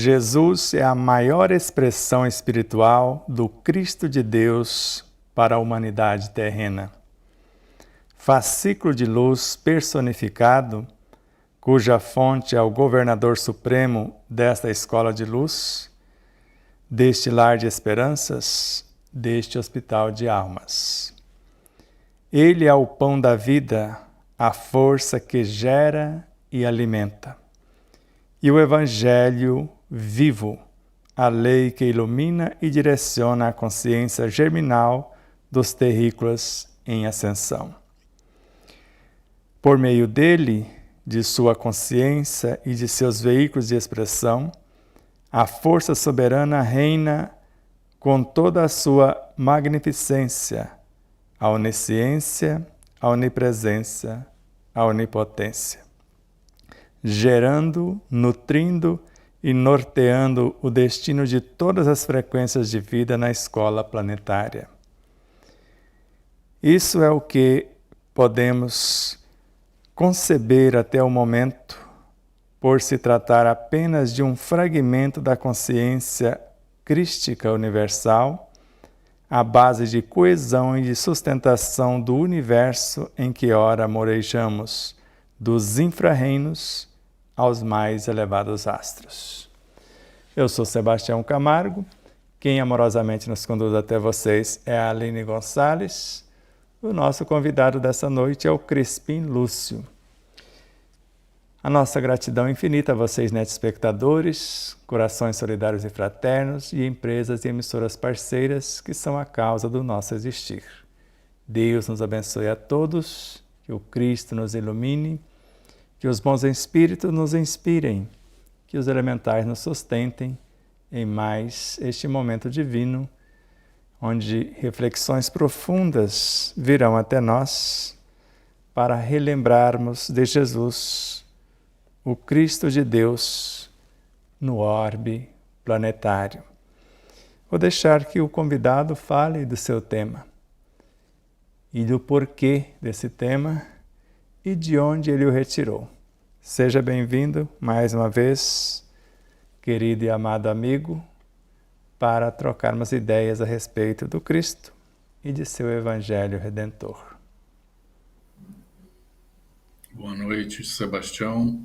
Jesus é a maior expressão espiritual do Cristo de Deus para a humanidade terrena. Fascículo de luz personificado, cuja fonte é o governador supremo desta escola de luz, deste lar de esperanças, deste hospital de almas. Ele é o pão da vida, a força que gera e alimenta. E o Evangelho vivo, a lei que ilumina e direciona a consciência germinal dos terrícolas em ascensão. Por meio dele, de sua consciência e de seus veículos de expressão, a força soberana reina com toda a sua magnificência, a onisciência, a onipresença, a onipotência, gerando, nutrindo e norteando o destino de todas as frequências de vida na escola planetária. Isso é o que podemos conceber até o momento, por se tratar apenas de um fragmento da consciência crística universal, à base de coesão e de sustentação do universo em que ora morejamos, dos infra-reinos aos mais elevados astros. Eu sou Sebastião Camargo, quem amorosamente nos conduz até vocês é a Aline Gonçalves. O nosso convidado dessa noite é o Crispim Lúcio. A nossa gratidão infinita a vocês, netespectadores, corações solidários e fraternos e empresas e emissoras parceiras que são a causa do nosso existir. Deus nos abençoe a todos, que o Cristo nos ilumine, que os bons espíritos nos inspirem, que os elementais nos sustentem em mais este momento divino, onde reflexões profundas virão até nós para relembrarmos de Jesus, o Cristo de Deus, no orbe planetário. Vou deixar que o convidado fale do seu tema e do porquê desse tema e de onde ele o retirou. Seja bem-vindo mais uma vez, querido e amado amigo, para trocarmos ideias a respeito do Cristo e de seu Evangelho Redentor. Boa noite, Sebastião.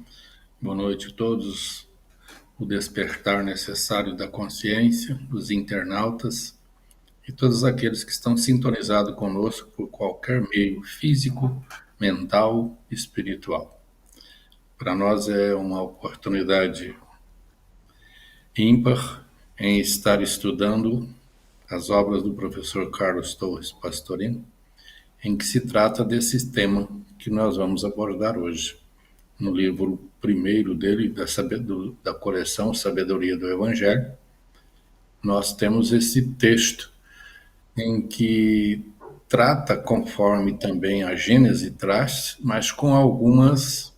Boa noite a todos. O despertar necessário da consciência, dos internautas e todos aqueles que estão sintonizados conosco por qualquer meio físico, mental, espiritual. Para nós é uma oportunidade ímpar em estar estudando as obras do professor Carlos Torres Pastorino, em que se trata desse tema que nós vamos abordar hoje. No livro primeiro dele, da coleção Sabedoria do Evangelho, nós temos esse texto em que trata conforme também a Gênese traz, mas com algumas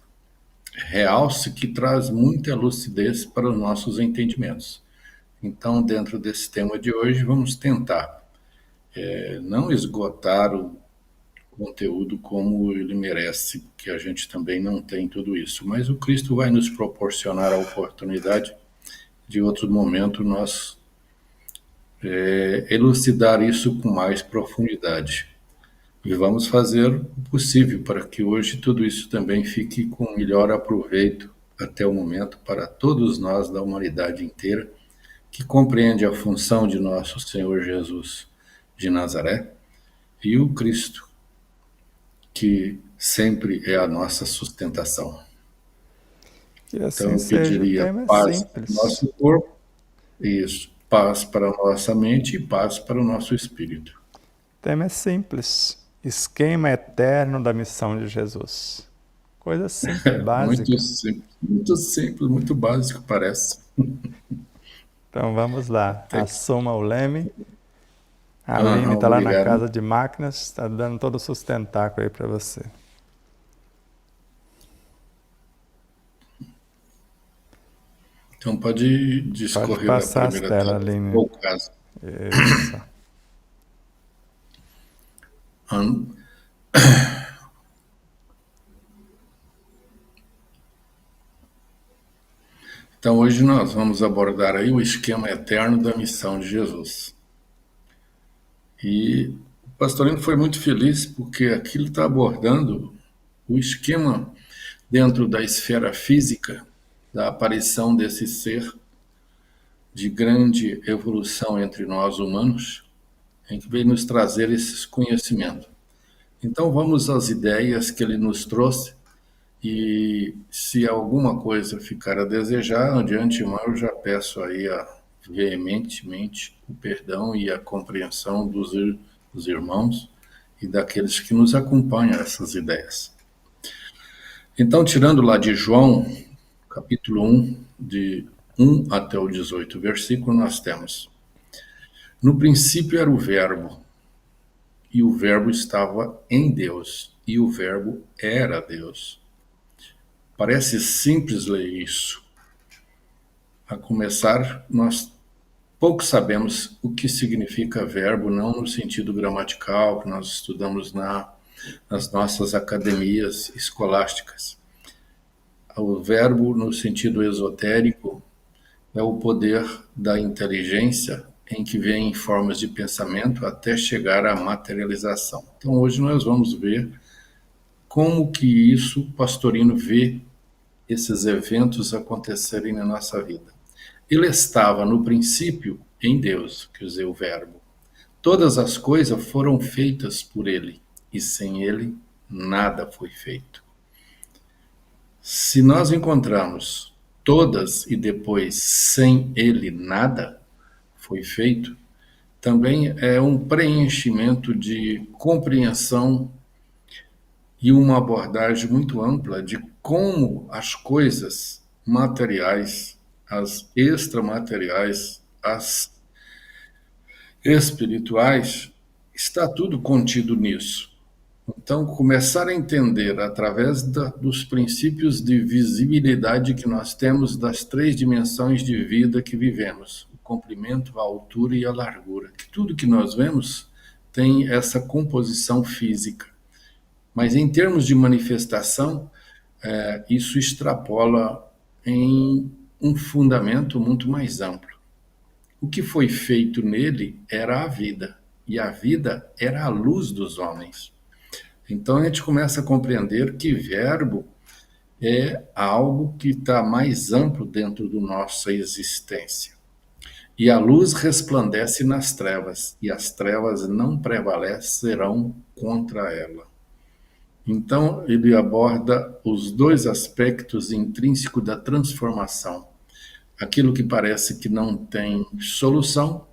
realce que traz muita lucidez para os nossos entendimentos. Então, dentro desse tema de hoje, vamos tentar não esgotar o conteúdo como ele merece, que a gente também não tem tudo isso. Mas o Cristo vai nos proporcionar a oportunidade de outro momento nós elucidar isso com mais profundidade. E vamos fazer o possível para que hoje tudo isso também fique com melhor aproveito até o momento para todos nós da humanidade inteira que compreende a função de nosso Senhor Jesus de Nazaré e o Cristo, que sempre é a nossa sustentação. Que assim Então eu seja. O pediria tema é paz para o simples. nosso corpo, isso, paz para a nossa mente e paz para o nosso espírito. O tema é simples. Esquema eterno da missão de Jesus. Coisa simples, básica. Muito simples, muito básico parece. Então vamos lá. Assuma o leme. A Aline está lá na obrigado. casa de máquinas, está dando todo o sustentáculo aí para você. Então pode discorrer Pode passar a as primeira telas, tela, Aline. ou caso. Isso. Então hoje nós vamos abordar aí o esquema eterno da missão de Jesus. E o Pastorino foi muito feliz porque aqui ele está abordando o esquema dentro da esfera física da aparição desse ser de grande evolução entre nós humanos, em que veio nos trazer esses conhecimentos. Então vamos às ideias que ele nos trouxe e se alguma coisa ficar a desejar, de antemão eu já peço aí veementemente o perdão e a compreensão dos irmãos e daqueles que nos acompanham essas ideias. Então, tirando lá de João, capítulo 1, de 1 até o 18 versículo, nós temos: no princípio era o Verbo, e o Verbo estava em Deus, e o Verbo era Deus. Parece simples ler isso. A começar, nós pouco sabemos o que significa verbo, não no sentido gramatical que nós estudamos nas nossas academias escolásticas. O verbo, no sentido esotérico, é o poder da inteligência em que vem em formas de pensamento até chegar à materialização. Então hoje nós vamos ver como que isso, Pastorino, vê esses eventos acontecerem na nossa vida. Ele estava no princípio em Deus, quer dizer, o Verbo. Todas as coisas foram feitas por ele, e sem ele nada foi feito. Se nós encontramos todas e depois sem ele nada foi feito, também é um preenchimento de compreensão e uma abordagem muito ampla de como as coisas materiais, as extramateriais, as espirituais, está tudo contido nisso. Então, começar a entender através dos princípios de visibilidade que nós temos das três dimensões de vida que vivemos, o comprimento, a altura e a largura, que tudo que nós vemos tem essa composição física. Mas em termos de manifestação, isso extrapola em um fundamento muito mais amplo. O que foi feito nele era a vida, e a vida era a luz dos homens. Então a gente começa a compreender que verbo é algo que está mais amplo dentro da nossa existência. E a luz resplandece nas trevas, e as trevas não prevalecerão contra ela. Então, ele aborda os dois aspectos intrínsecos da transformação. Aquilo que parece que não tem solução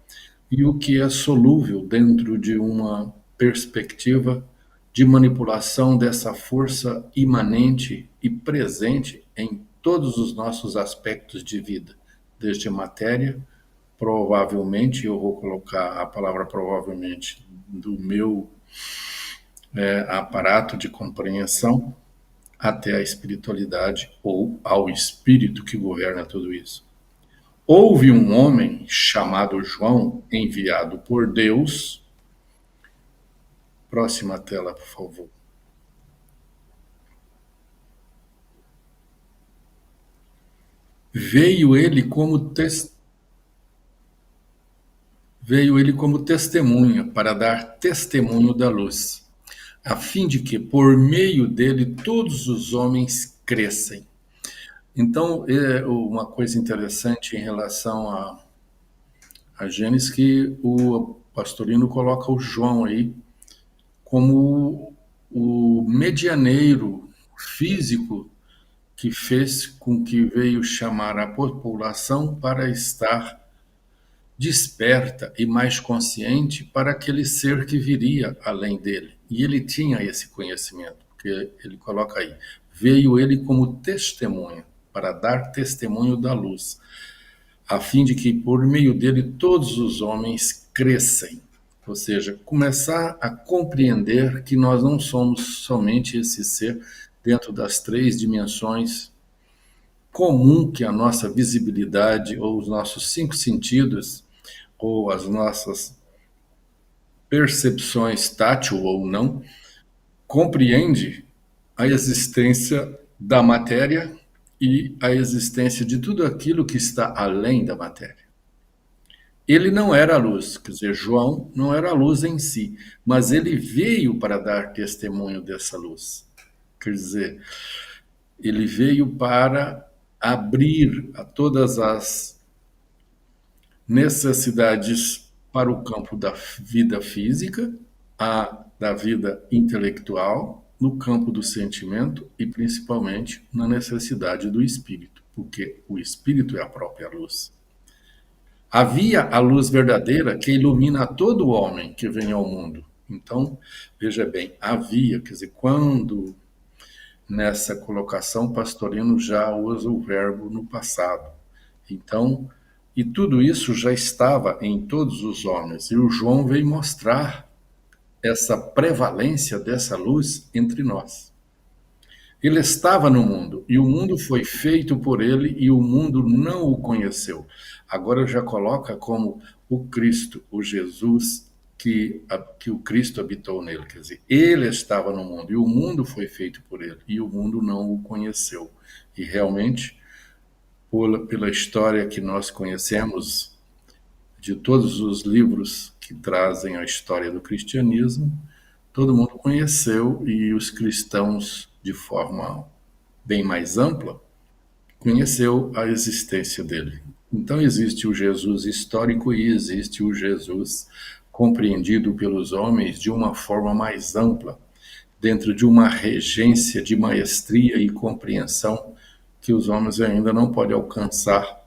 e o que é solúvel dentro de uma perspectiva de manipulação dessa força imanente e presente em todos os nossos aspectos de vida, desde a matéria, provavelmente, eu vou colocar a palavra provavelmente do meu aparato de compreensão, até a espiritualidade ou ao espírito que governa tudo isso. Houve um homem chamado João, enviado por Deus. Próxima tela, por favor. Veio ele como testemunha, para dar testemunho da luz, a fim de que, por meio dele, todos os homens crescem. Então, é uma coisa interessante em relação a Gênesis, que o Pastorino coloca o João aí como o medianeiro físico que fez com que veio chamar a população para estar desperta e mais consciente para aquele ser que viria além dele. E ele tinha esse conhecimento, porque ele coloca aí, veio ele como testemunha, para dar testemunho da luz, a fim de que por meio dele todos os homens crescem. Ou seja, começar a compreender que nós não somos somente esse ser dentro das três dimensões comum que a nossa visibilidade ou os nossos cinco sentidos ou as nossas percepções, tátil ou não, compreende a existência da matéria e a existência de tudo aquilo que está além da matéria. Ele não era a luz, quer dizer, João não era a luz em si, mas ele veio para dar testemunho dessa luz. Quer dizer, ele veio para abrir a todas as necessidades para o campo da vida física, da vida intelectual, no campo do sentimento e principalmente na necessidade do espírito, porque o espírito é a própria luz. Havia a luz verdadeira que ilumina todo homem que vem ao mundo. Então, veja bem, havia, quer dizer, quando nessa colocação Pastorino já usa o verbo no passado. Então, e tudo isso já estava em todos os homens. E o João veio mostrar essa prevalência dessa luz entre nós. Ele estava no mundo, e o mundo foi feito por ele, e o mundo não o conheceu. Agora já coloca como o Cristo, o Jesus, que o Cristo habitou nele. Quer dizer, ele estava no mundo, e o mundo foi feito por ele, e o mundo não o conheceu. E realmente, pela história que nós conhecemos, de todos os livros que trazem a história do cristianismo, todo mundo conheceu, e os cristãos, de forma bem mais ampla, conheceu a existência dele. Então existe o Jesus histórico e existe o Jesus compreendido pelos homens de uma forma mais ampla, dentro de uma regência de maestria e compreensão que os homens ainda não podem alcançar.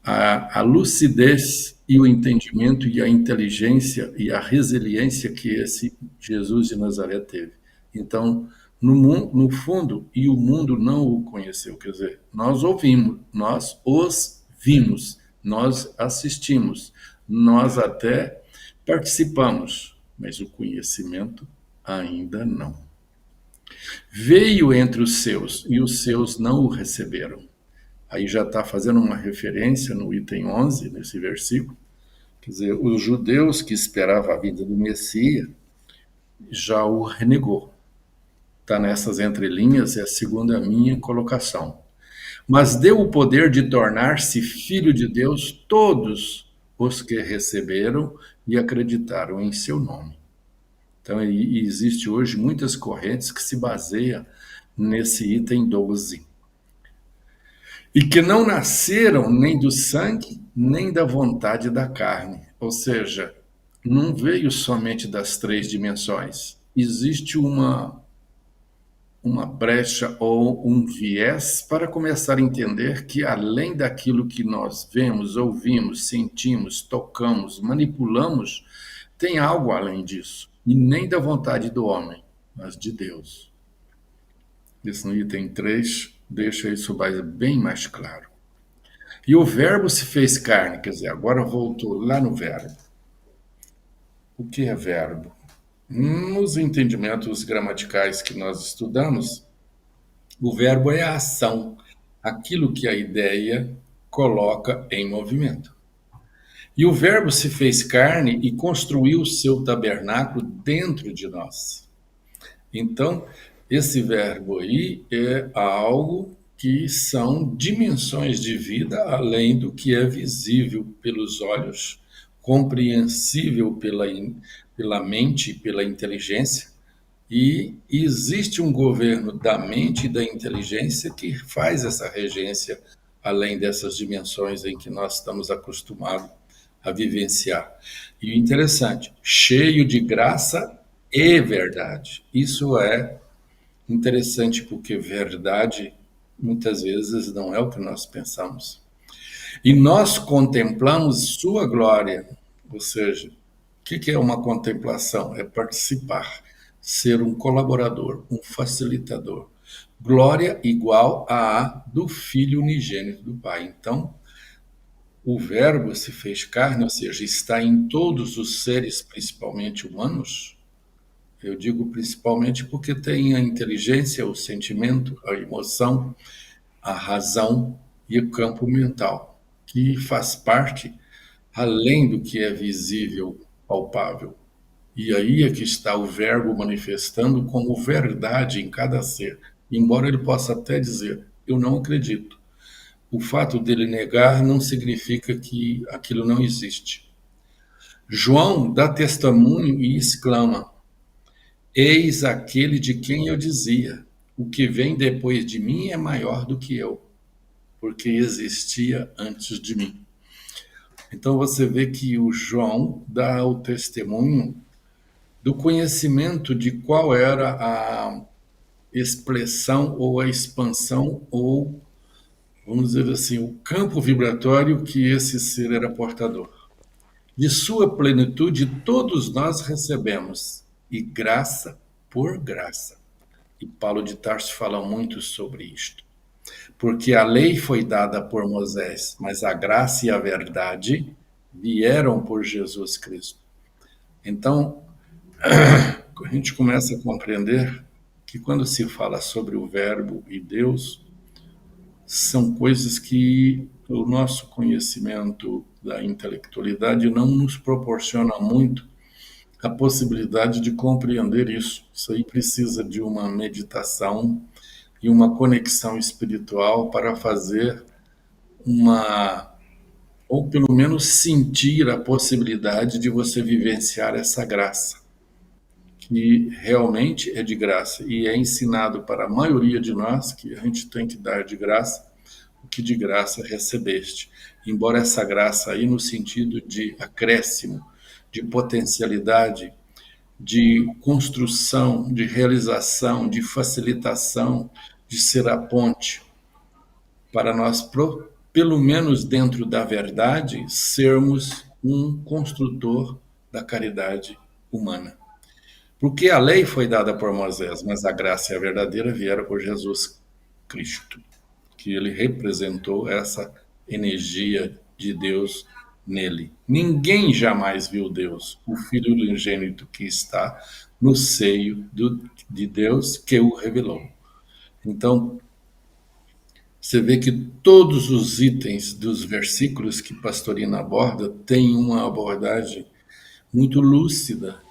A lucidez e o entendimento e a inteligência e a resiliência que esse Jesus de Nazaré teve. Então, no fundo, e o mundo não o conheceu, quer dizer, nós ouvimos, nós os vimos, nós assistimos, nós até participamos, mas o conhecimento ainda não. Veio entre os seus, e os seus não o receberam. Aí já está fazendo uma referência no item 11, nesse versículo. Quer dizer, os judeus que esperavam a vinda do Messias já o renegou. Está nessas entrelinhas, é a segunda minha colocação. Mas deu o poder de tornar-se filho de Deus todos os que receberam e acreditaram em seu nome. Então, existe hoje muitas correntes que se baseiam nesse item 12. E que não nasceram nem do sangue, nem da vontade da carne. Ou seja, não veio somente das três dimensões. Existe uma brecha ou um viés para começar a entender que além daquilo que nós vemos, ouvimos, sentimos, tocamos, manipulamos, tem algo além disso. E nem da vontade do homem, mas de Deus. Isso no item 3 deixa isso bem mais claro. E o verbo se fez carne, quer dizer, agora voltou lá no verbo. O que é verbo? Nos entendimentos gramaticais que nós estudamos, o verbo é a ação, aquilo que a ideia coloca em movimento. E o verbo se fez carne e construiu o seu tabernáculo dentro de nós. Então, esse verbo aí é algo que são dimensões de vida além do que é visível pelos olhos, compreensível pela mente, pela inteligência, e existe um governo da mente e da inteligência que faz essa regência além dessas dimensões em que nós estamos acostumados a vivenciar. E o interessante, cheio de graça e verdade. Isso é interessante porque verdade muitas vezes não é o que nós pensamos. E nós contemplamos sua glória, ou seja, o que é uma contemplação? É participar, ser um colaborador, um facilitador. Glória igual à do Filho unigênito do Pai. Então, o Verbo se fez carne, ou seja, está em todos os seres, principalmente humanos. Eu digo principalmente porque tem a inteligência, o sentimento, a emoção, a razão e o campo mental, que faz parte além do que é visível, palpável. E aí é que está o verbo manifestando como verdade em cada ser, embora ele possa até dizer, eu não acredito. O fato dele negar não significa que aquilo não existe. João dá testemunho e exclama: Eis aquele de quem eu dizia: o que vem depois de mim é maior do que eu, porque existia antes de mim. Então você vê que o João dá o testemunho do conhecimento de qual era a expressão ou a expansão ou, vamos dizer assim, o campo vibratório que esse ser era portador. De sua plenitude todos nós recebemos, e graça por graça. E Paulo de Tarso fala muito sobre isto. Porque a lei foi dada por Moisés, mas a graça e a verdade vieram por Jesus Cristo. Então, a gente começa a compreender que quando se fala sobre o Verbo e Deus, são coisas que o nosso conhecimento da intelectualidade não nos proporciona muito a possibilidade de compreender isso. Isso aí precisa de uma meditação e uma conexão espiritual para fazer ou pelo menos sentir a possibilidade de você vivenciar essa graça, que realmente é de graça e é ensinado para a maioria de nós que a gente tem que dar de graça o que de graça recebeste. Embora essa graça aí no sentido de acréscimo, de potencialidade, de construção, de realização, de facilitação, de ser a ponte para nós, pelo menos dentro da verdade, sermos um construtor da caridade humana. Porque a lei foi dada por Moisés, mas a graça e a verdadeira vieram por Jesus Cristo, que ele representou essa energia de Deus nele. Ninguém jamais viu Deus, o Filho unigênito que está no seio de Deus que o revelou. Então, você vê que todos os itens dos versículos que Pastorina aborda têm uma abordagem muito lúcida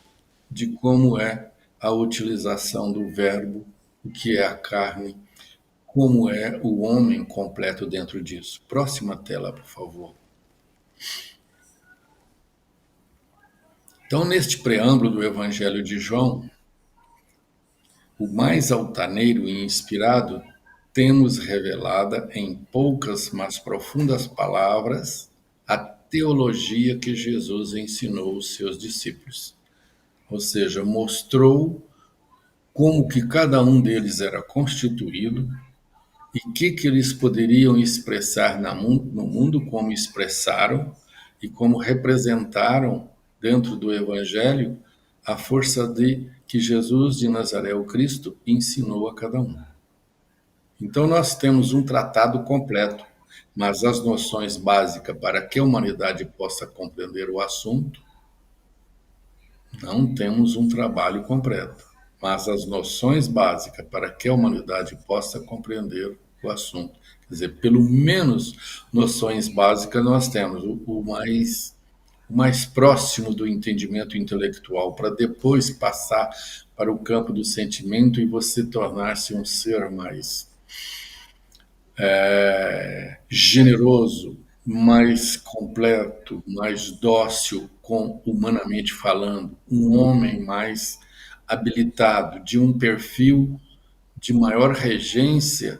de como é a utilização do verbo, o que é a carne, como é o homem completo dentro disso. Próxima tela, por favor. Então, neste preâmbulo do Evangelho de João, o mais altaneiro e inspirado, temos revelada em poucas, mas profundas palavras a teologia que Jesus ensinou aos seus discípulos. Ou seja, mostrou como que cada um deles era constituído e o que eles poderiam expressar no mundo, como expressaram e como representaram dentro do Evangelho a força de que Jesus de Nazaré, o Cristo, ensinou a cada um. Então nós temos um tratado completo, mas as noções básicas para que a humanidade possa compreender o assunto, não temos um trabalho completo. Mas as noções básicas para que a humanidade possa compreender o assunto. Quer dizer, pelo menos noções básicas nós temos, o mais próximo do entendimento intelectual, para depois passar para o campo do sentimento e você tornar-se um ser mais generoso, mais completo, mais dócil, humanamente falando, um homem mais habilitado, de um perfil de maior regência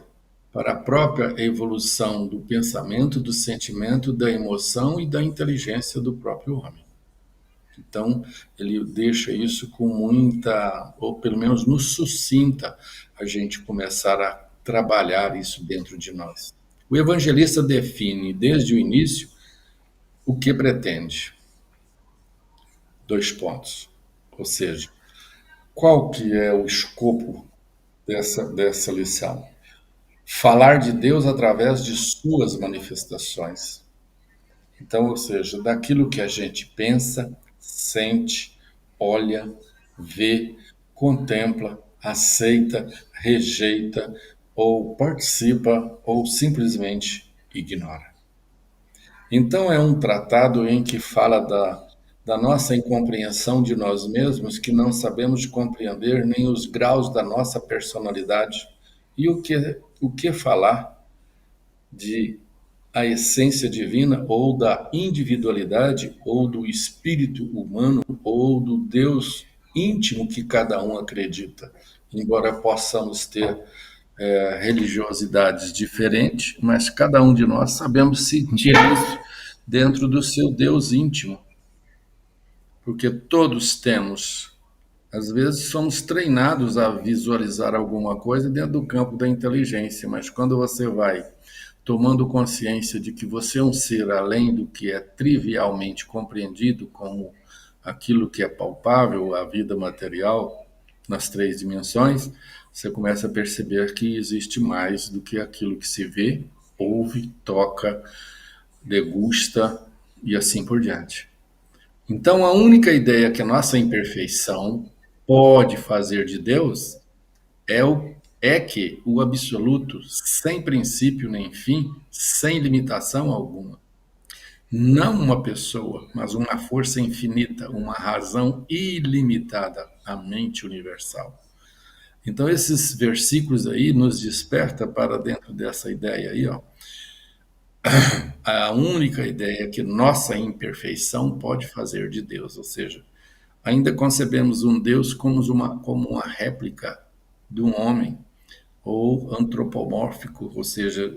para a própria evolução do pensamento, do sentimento, da emoção e da inteligência do próprio homem. Então, ele deixa isso com muita, ou pelo menos nos suscita a gente começar a trabalhar isso dentro de nós. O evangelista define desde o início o que pretende. 2 pontos. Ou seja, qual que é o escopo dessa lição? Falar de Deus através de suas manifestações. Então, ou seja, daquilo que a gente pensa, sente, olha, vê, contempla, aceita, rejeita, ou participa, ou simplesmente ignora. Então, é um tratado em que fala da nossa incompreensão de nós mesmos, que não sabemos compreender nem os graus da nossa personalidade, E o que falar de a essência divina, ou da individualidade, ou do espírito humano, ou do Deus íntimo que cada um acredita? Embora possamos ter religiosidades diferentes, mas cada um de nós sabemos sentir isso dentro do seu Deus íntimo, porque todos temos. Às vezes somos treinados a visualizar alguma coisa dentro do campo da inteligência, mas quando você vai tomando consciência de que você é um ser além do que é trivialmente compreendido como aquilo que é palpável, a vida material, nas três dimensões, você começa a perceber que existe mais do que aquilo que se vê, ouve, toca, degusta e assim por diante. Então, a única ideia que a nossa imperfeição pode fazer de Deus é que o absoluto, sem princípio nem fim, sem limitação alguma, não uma pessoa, mas uma força infinita, uma razão ilimitada, a mente universal. Então, esses versículos aí nos desperta para dentro dessa ideia aí, ó, a única ideia que nossa imperfeição pode fazer de Deus, ou seja, ainda concebemos um Deus como uma réplica de um homem, ou antropomórfico, ou seja,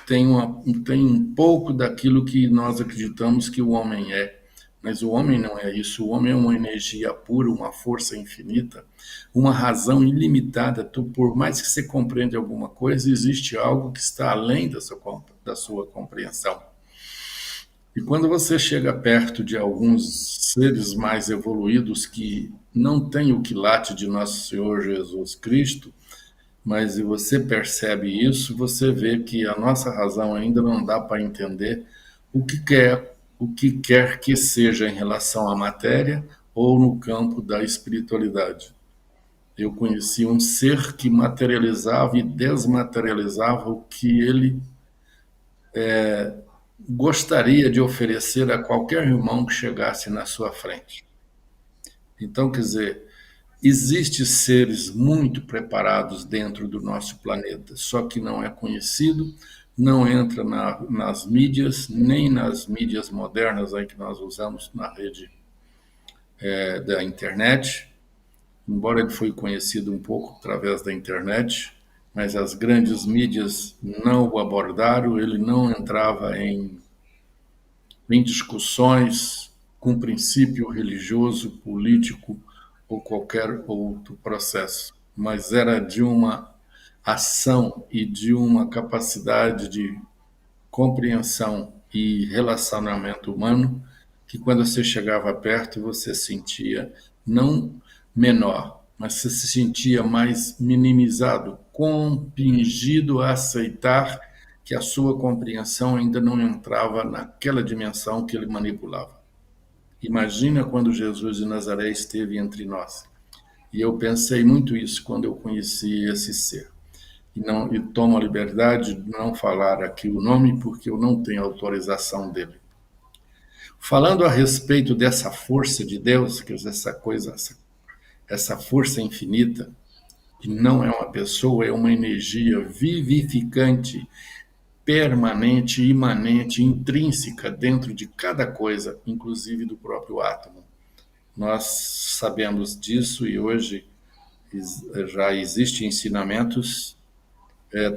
tem um pouco daquilo que nós acreditamos que o homem é, mas o homem não é isso. O homem é uma energia pura, uma força infinita, uma razão ilimitada. Por mais que você compreenda alguma coisa, existe algo que está além da sua compreensão. E quando você chega perto de alguns seres mais evoluídos que não têm o quilate de Nosso Senhor Jesus Cristo, mas se você percebe isso, você vê que a nossa razão ainda não dá para entender o que quer que seja em relação à matéria ou no campo da espiritualidade. Eu conheci um ser que materializava e desmaterializava o que ele gostaria de oferecer a qualquer irmão que chegasse na sua frente. Então, quer dizer, existem seres muito preparados dentro do nosso planeta, só que não é conhecido, não entra nas mídias, nem nas mídias modernas aí que nós usamos na rede da internet, embora ele foi conhecido um pouco através da internet, mas as grandes mídias não o abordaram, ele não entrava em discussões com princípio religioso, político ou qualquer outro processo, mas era de uma ação e de uma capacidade de compreensão e relacionamento humano que quando você chegava perto você sentia não menor, mas você se sentia mais minimizado, compingido a aceitar que a sua compreensão ainda não entrava naquela dimensão que ele manipulava. Imagina quando Jesus de Nazaré esteve entre nós. E eu pensei muito isso quando eu conheci esse ser. E tomo a liberdade de não falar aqui o nome porque eu não tenho autorização dele. Falando a respeito dessa força de Deus, que é essa força infinita, que não é uma pessoa, é uma energia vivificante, permanente, imanente, intrínseca dentro de cada coisa, inclusive do próprio átomo. Nós sabemos disso e hoje já existem ensinamentos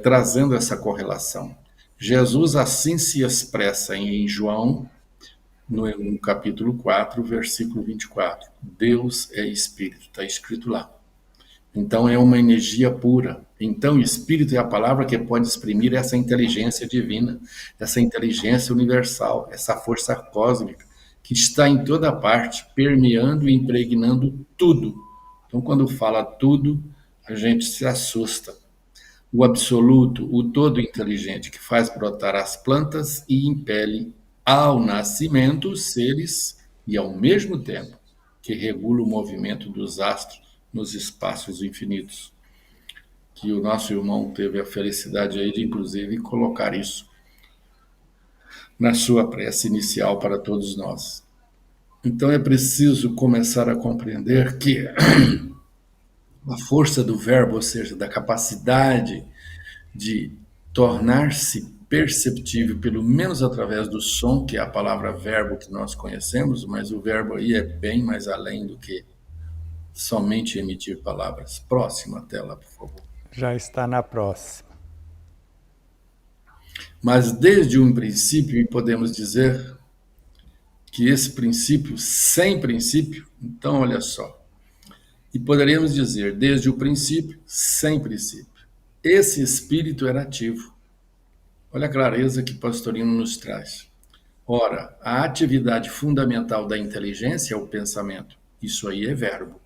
trazendo essa correlação. Jesus assim se expressa em João, no capítulo 4, versículo 24. Deus é espírito, está escrito lá. Então é uma energia pura. Então o espírito é a palavra que pode exprimir essa inteligência divina, essa inteligência universal, essa força cósmica que está em toda parte, permeando e impregnando tudo. Então quando fala tudo, a gente se assusta. O absoluto, o todo inteligente que faz brotar as plantas e impele ao nascimento os seres e ao mesmo tempo que regula o movimento dos astros nos espaços infinitos. Que o nosso irmão teve a felicidade aí de, inclusive, colocar isso na sua prece inicial para todos nós. Então é preciso começar a compreender que a força do verbo, ou seja, da capacidade de tornar-se perceptível, pelo menos através do som, que é a palavra verbo que nós conhecemos, mas o verbo aí é bem mais além do que somente emitir palavras. Próxima tela, por favor. Já está na próxima. Mas desde um princípio, e podemos dizer que esse princípio, sem princípio, então olha só, e poderíamos dizer, desde o princípio, sem princípio. Esse espírito era ativo. Olha a clareza que Pastorino nos traz. Ora, a atividade fundamental da inteligência é o pensamento. Isso aí é verbo.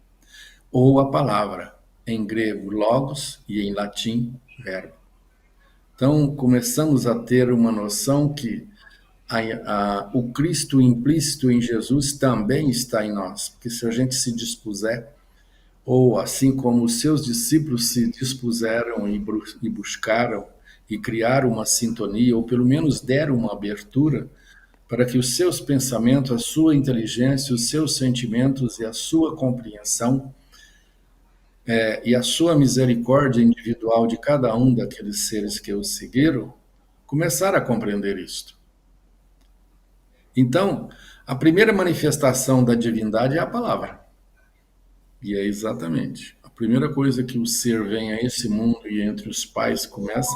Ou a palavra, em grego, logos, e em latim, verbo. Então, começamos a ter uma noção que o Cristo implícito em Jesus também está em nós. Porque se a gente se dispuser, ou assim como os seus discípulos se dispuseram e buscaram e criaram uma sintonia, ou pelo menos deram uma abertura para que os seus pensamentos, a sua inteligência, os seus sentimentos e a sua compreensão e a sua misericórdia individual de cada um daqueles seres que o seguiram, começaram a compreender isto. Então, a primeira manifestação da divindade é a palavra. E é exatamente a primeira coisa que o ser vem a esse mundo e entre os pais começa,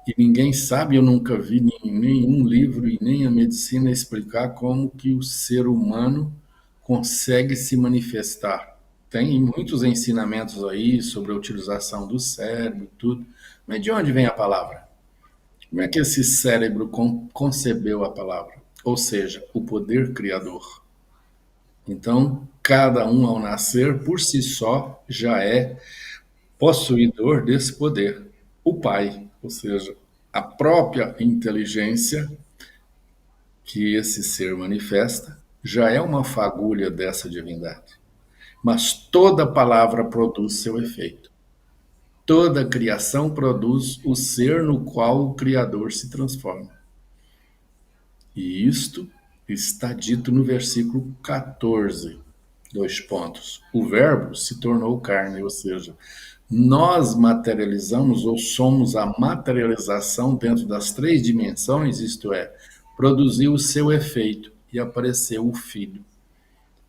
e ninguém sabe, eu nunca vi nenhum livro e nem a medicina explicar como que o ser humano consegue se manifestar. Tem muitos ensinamentos aí sobre a utilização do cérebro, tudo, mas de onde vem a palavra? Como é que esse cérebro concebeu a palavra? Ou seja, o poder criador. Então, cada um ao nascer, por si só, já é possuidor desse poder. O Pai, ou seja, a própria inteligência que esse ser manifesta, já é uma fagulha dessa divindade. Mas toda palavra produz seu efeito. Toda criação produz o ser no qual o Criador se transforma. E isto está dito no versículo 14, 2 pontos. O verbo se tornou carne, ou seja, nós materializamos ou somos a materialização dentro das 3 dimensões, isto é, produziu o seu efeito e apareceu o Filho.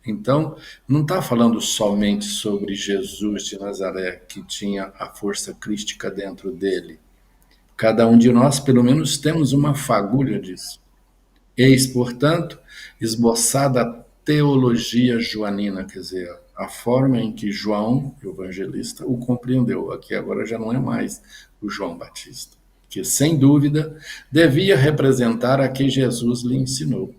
Então, não está falando somente sobre Jesus de Nazaré, que tinha a força crística dentro dele. Cada um de nós, pelo menos, temos uma fagulha disso. Eis, portanto, esboçada a teologia joanina, quer dizer, a forma em que João, o evangelista, o compreendeu. Aqui agora já não é mais o João Batista, que sem dúvida devia representar a que Jesus lhe ensinou.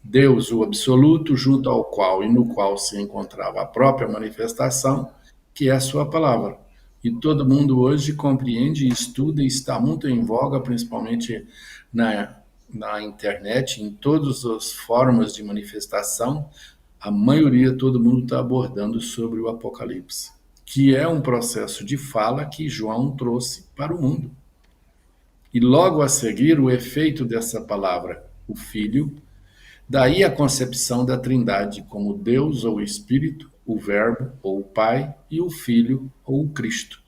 Deus, o absoluto, junto ao qual e no qual se encontrava a própria manifestação, que é a sua palavra. E todo mundo hoje compreende, estuda e está muito em voga, principalmente na internet, em todas as formas de manifestação, a maioria, todo mundo está abordando sobre o Apocalipse, que é um processo de fala que João trouxe para o mundo. E logo a seguir, o efeito dessa palavra, o Filho, daí a concepção da Trindade como Deus ou Espírito, o Verbo ou o Pai e o Filho ou o Cristo.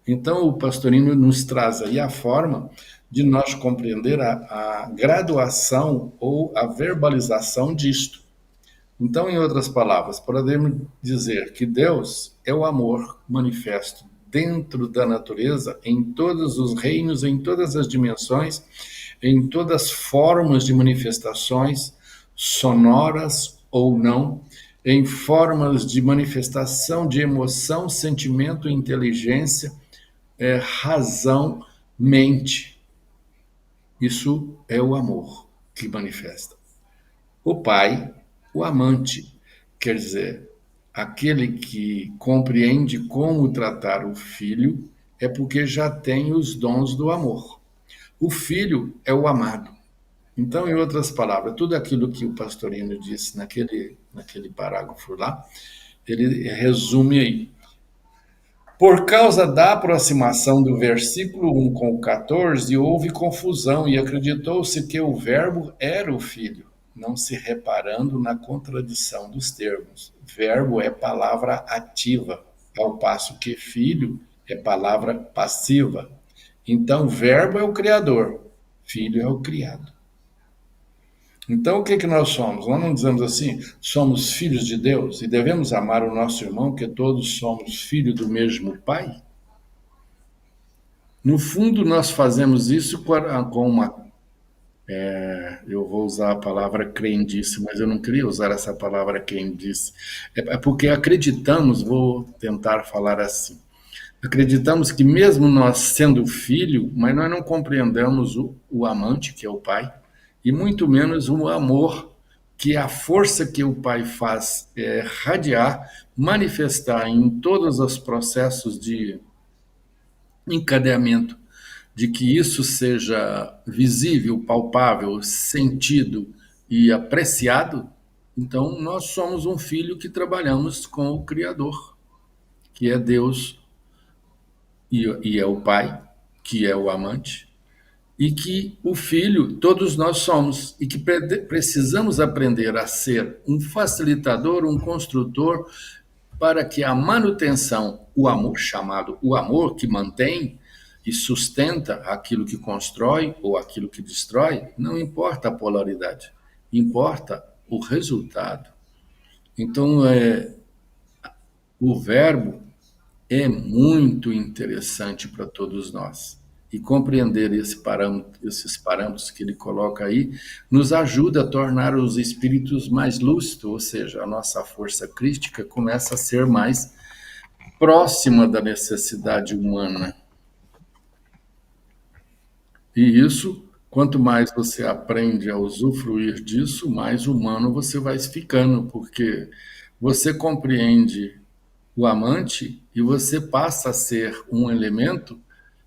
Então, o Pastorino nos traz aí a forma de nós compreender a graduação ou a verbalização disto. Então, em outras palavras, podemos dizer que Deus é o amor manifesto dentro da natureza, em todos os reinos, em todas as dimensões, em todas as formas de manifestações, sonoras ou não, em formas de manifestação de emoção, sentimento, inteligência, razão, mente. Isso é o amor que manifesta. O pai, o amante, quer dizer, aquele que compreende como tratar o filho é porque já tem os dons do amor. O filho é o amado. Então, em outras palavras, tudo aquilo que o Pastorino disse naquele parágrafo lá, ele resume aí. Por causa da aproximação do versículo 1 com o 14, houve confusão e acreditou-se que o verbo era o filho, não se reparando na contradição dos termos. Verbo é palavra ativa, ao passo que filho é palavra passiva. Então, o Verbo é o Criador, Filho é o criado. Então, o que que nós somos? Nós não dizemos assim, somos filhos de Deus e devemos amar o nosso irmão, porque todos somos filhos do mesmo Pai? No fundo, nós fazemos isso com uma. Eu vou usar a palavra crendice, mas eu não queria usar essa palavra crendice. É porque acreditamos, vou tentar falar assim. Acreditamos que mesmo nós sendo filho, mas nós não compreendemos o amante, que é o pai, e muito menos o amor, que é a força que o pai faz radiar, manifestar em todos os processos de encadeamento, de que isso seja visível, palpável, sentido e apreciado. Então, nós somos um filho que trabalhamos com o Criador, que é Deus e é o pai, que é o amante, e que o filho todos nós somos, e que precisamos aprender a ser um facilitador, um construtor, para que a manutenção, o amor chamado, o amor que mantém e sustenta aquilo que constrói ou aquilo que destrói, não importa a polaridade, importa o resultado. Então, o verbo é muito interessante para todos nós. E compreender esses parâmetros que ele coloca aí nos ajuda a tornar os espíritos mais lúcidos, ou seja, a nossa força crística começa a ser mais próxima da necessidade humana. E isso, quanto mais você aprende a usufruir disso, mais humano você vai ficando, porque você compreende o amante e você passa a ser um elemento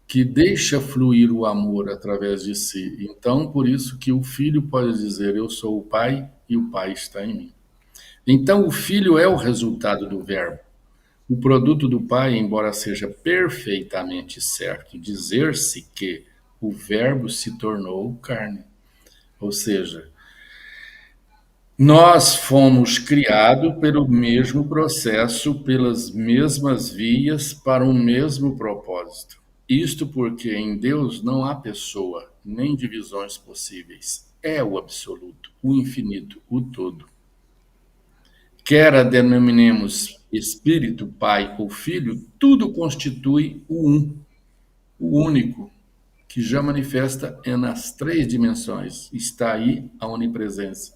que deixa fluir o amor através de si. Então, por isso que o filho pode dizer: eu sou o pai e o pai está em mim. Então, o filho é o resultado do verbo. O produto do pai, embora seja perfeitamente certo dizer-se que o verbo se tornou carne. Ou seja, nós fomos criados pelo mesmo processo, pelas mesmas vias, para um mesmo propósito. Isto porque em Deus não há pessoa, nem divisões possíveis. É o absoluto, o infinito, o todo. Quer a denominemos Espírito, Pai ou Filho, tudo constitui o único, que já manifesta nas três dimensões. Está aí a onipresença,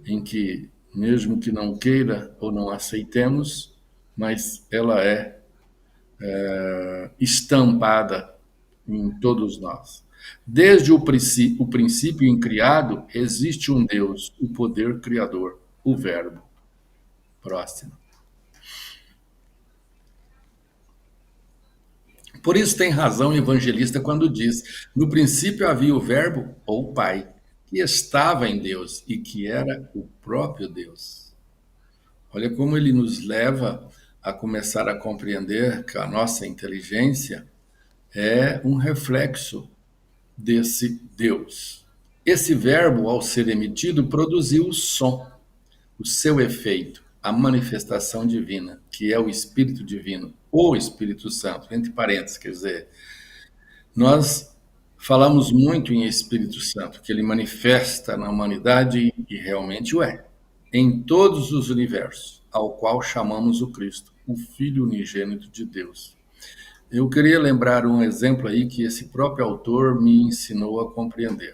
em que, mesmo que não queira ou não aceitemos, mas ela é estampada em todos nós. Desde o princípio incriado, existe um Deus, o poder criador, o Verbo. Próximo. Por isso tem razão o evangelista quando diz: no princípio havia o Verbo, ou Pai, que estava em Deus e que era o próprio Deus. Olha como ele nos leva a começar a compreender que a nossa inteligência é um reflexo desse Deus. Esse verbo, ao ser emitido, produziu o som, o seu efeito, a manifestação divina, que é o Espírito Divino, ou Espírito Santo, entre parênteses, quer dizer, nós falamos muito em Espírito Santo, que ele manifesta na humanidade e realmente o é, em todos os universos, ao qual chamamos o Cristo, o Filho unigênito de Deus. Eu queria lembrar um exemplo aí que esse próprio autor me ensinou a compreender.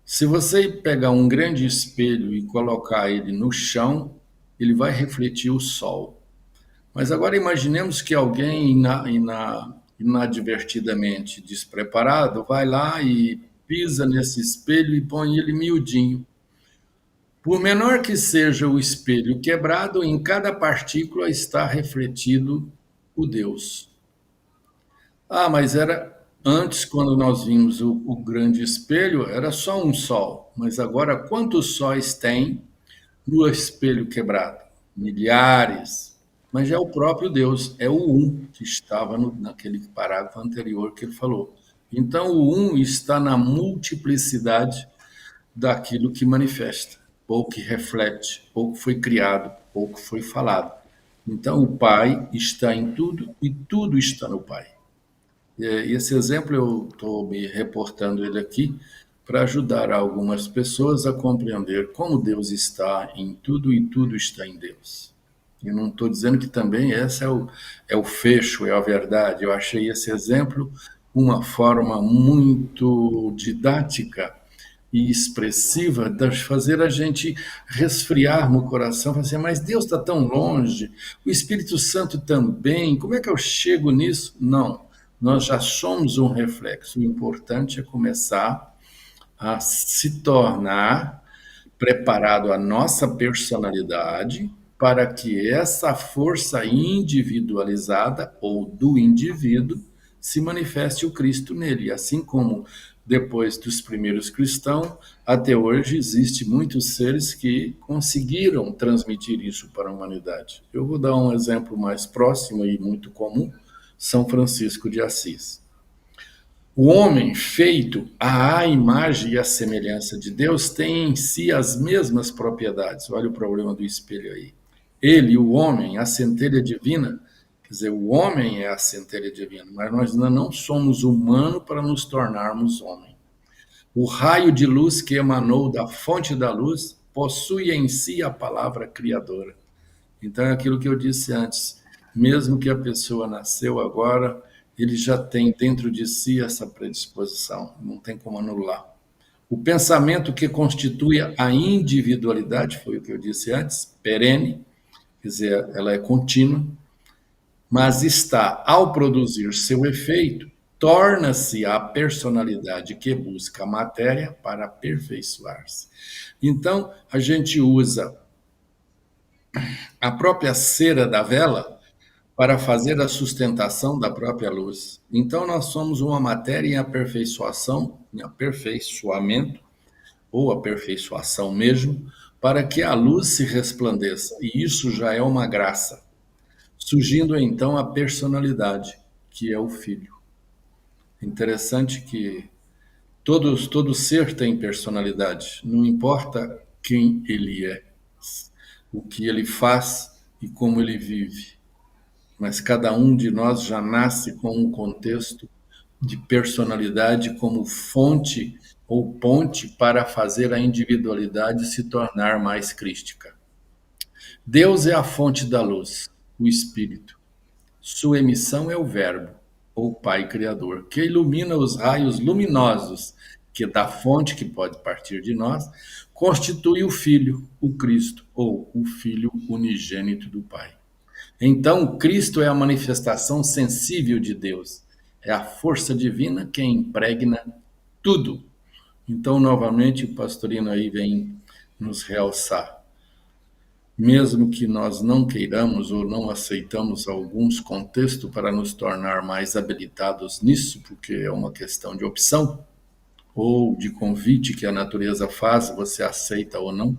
Se você pegar um grande espelho e colocar ele no chão, ele vai refletir o sol. Mas agora imaginemos que alguém inadvertidamente despreparado vai lá e pisa nesse espelho e põe ele miudinho. Por menor que seja o espelho quebrado, em cada partícula está refletido o Deus. Ah, mas era antes, quando nós vimos o grande espelho, era só um sol. Mas agora, quantos sóis tem no espelho quebrado? Milhares. Mas é o próprio Deus, é o um que estava naquele parágrafo anterior que ele falou. Então, o um está na multiplicidade daquilo que manifesta, ou que reflete, ou que foi criado, ou que foi falado. Então, o Pai está em tudo e tudo está no Pai. Esse exemplo eu estou me reportando ele aqui para ajudar algumas pessoas a compreender como Deus está em tudo e tudo está em Deus. E não estou dizendo que também esse é o fecho, é a verdade. Eu achei esse exemplo uma forma muito didática e expressiva de fazer a gente resfriar no coração, falar assim, mas Deus está tão longe, o Espírito Santo também, como é que eu chego nisso? Não, nós já somos um reflexo. O importante é começar a se tornar preparado a nossa personalidade para que essa força individualizada ou do indivíduo se manifeste o Cristo nele. Assim como depois dos primeiros cristãos, até hoje existe muitos seres que conseguiram transmitir isso para a humanidade. Eu vou dar um exemplo mais próximo e muito comum, São Francisco de Assis. O homem feito à imagem e à semelhança de Deus tem em si as mesmas propriedades. Olha o problema do espelho aí. Ele, o homem, a centelha divina, quer dizer, o homem é a centelha divina, mas nós ainda não somos humanos para nos tornarmos homem. O raio de luz que emanou da fonte da luz possui em si a palavra criadora. Então é aquilo que eu disse antes, mesmo que a pessoa nasceu agora, ele já tem dentro de si essa predisposição, não tem como anular. O pensamento que constitui a individualidade, foi o que eu disse antes, perene, quer dizer, ela é contínua, mas está, ao produzir seu efeito, torna-se a personalidade que busca a matéria para aperfeiçoar-se. Então, a gente usa a própria cera da vela para fazer a sustentação da própria luz. Então, nós somos uma matéria em aperfeiçoação, em aperfeiçoamento, ou aperfeiçoação mesmo, para que a luz se resplandeça. E isso já é uma graça. Surgindo então a personalidade, que é o Filho. Interessante que todo ser tem personalidade, não importa quem ele é, o que ele faz e como ele vive. Mas cada um de nós já nasce com um contexto de personalidade como fonte ou ponte para fazer a individualidade se tornar mais crística. Deus é a fonte da luz, o Espírito. Sua emissão é o Verbo, ou Pai Criador, que ilumina os raios luminosos que da fonte que pode partir de nós, constitui o Filho, o Cristo, ou o Filho unigênito do Pai. Então, o Cristo é a manifestação sensível de Deus. É a força divina que impregna tudo. Então, novamente, o pastorino aí vem nos realçar. Mesmo que nós não queiramos ou não aceitamos alguns contextos para nos tornar mais habilitados nisso, porque é uma questão de opção ou de convite que a natureza faz, você aceita ou não,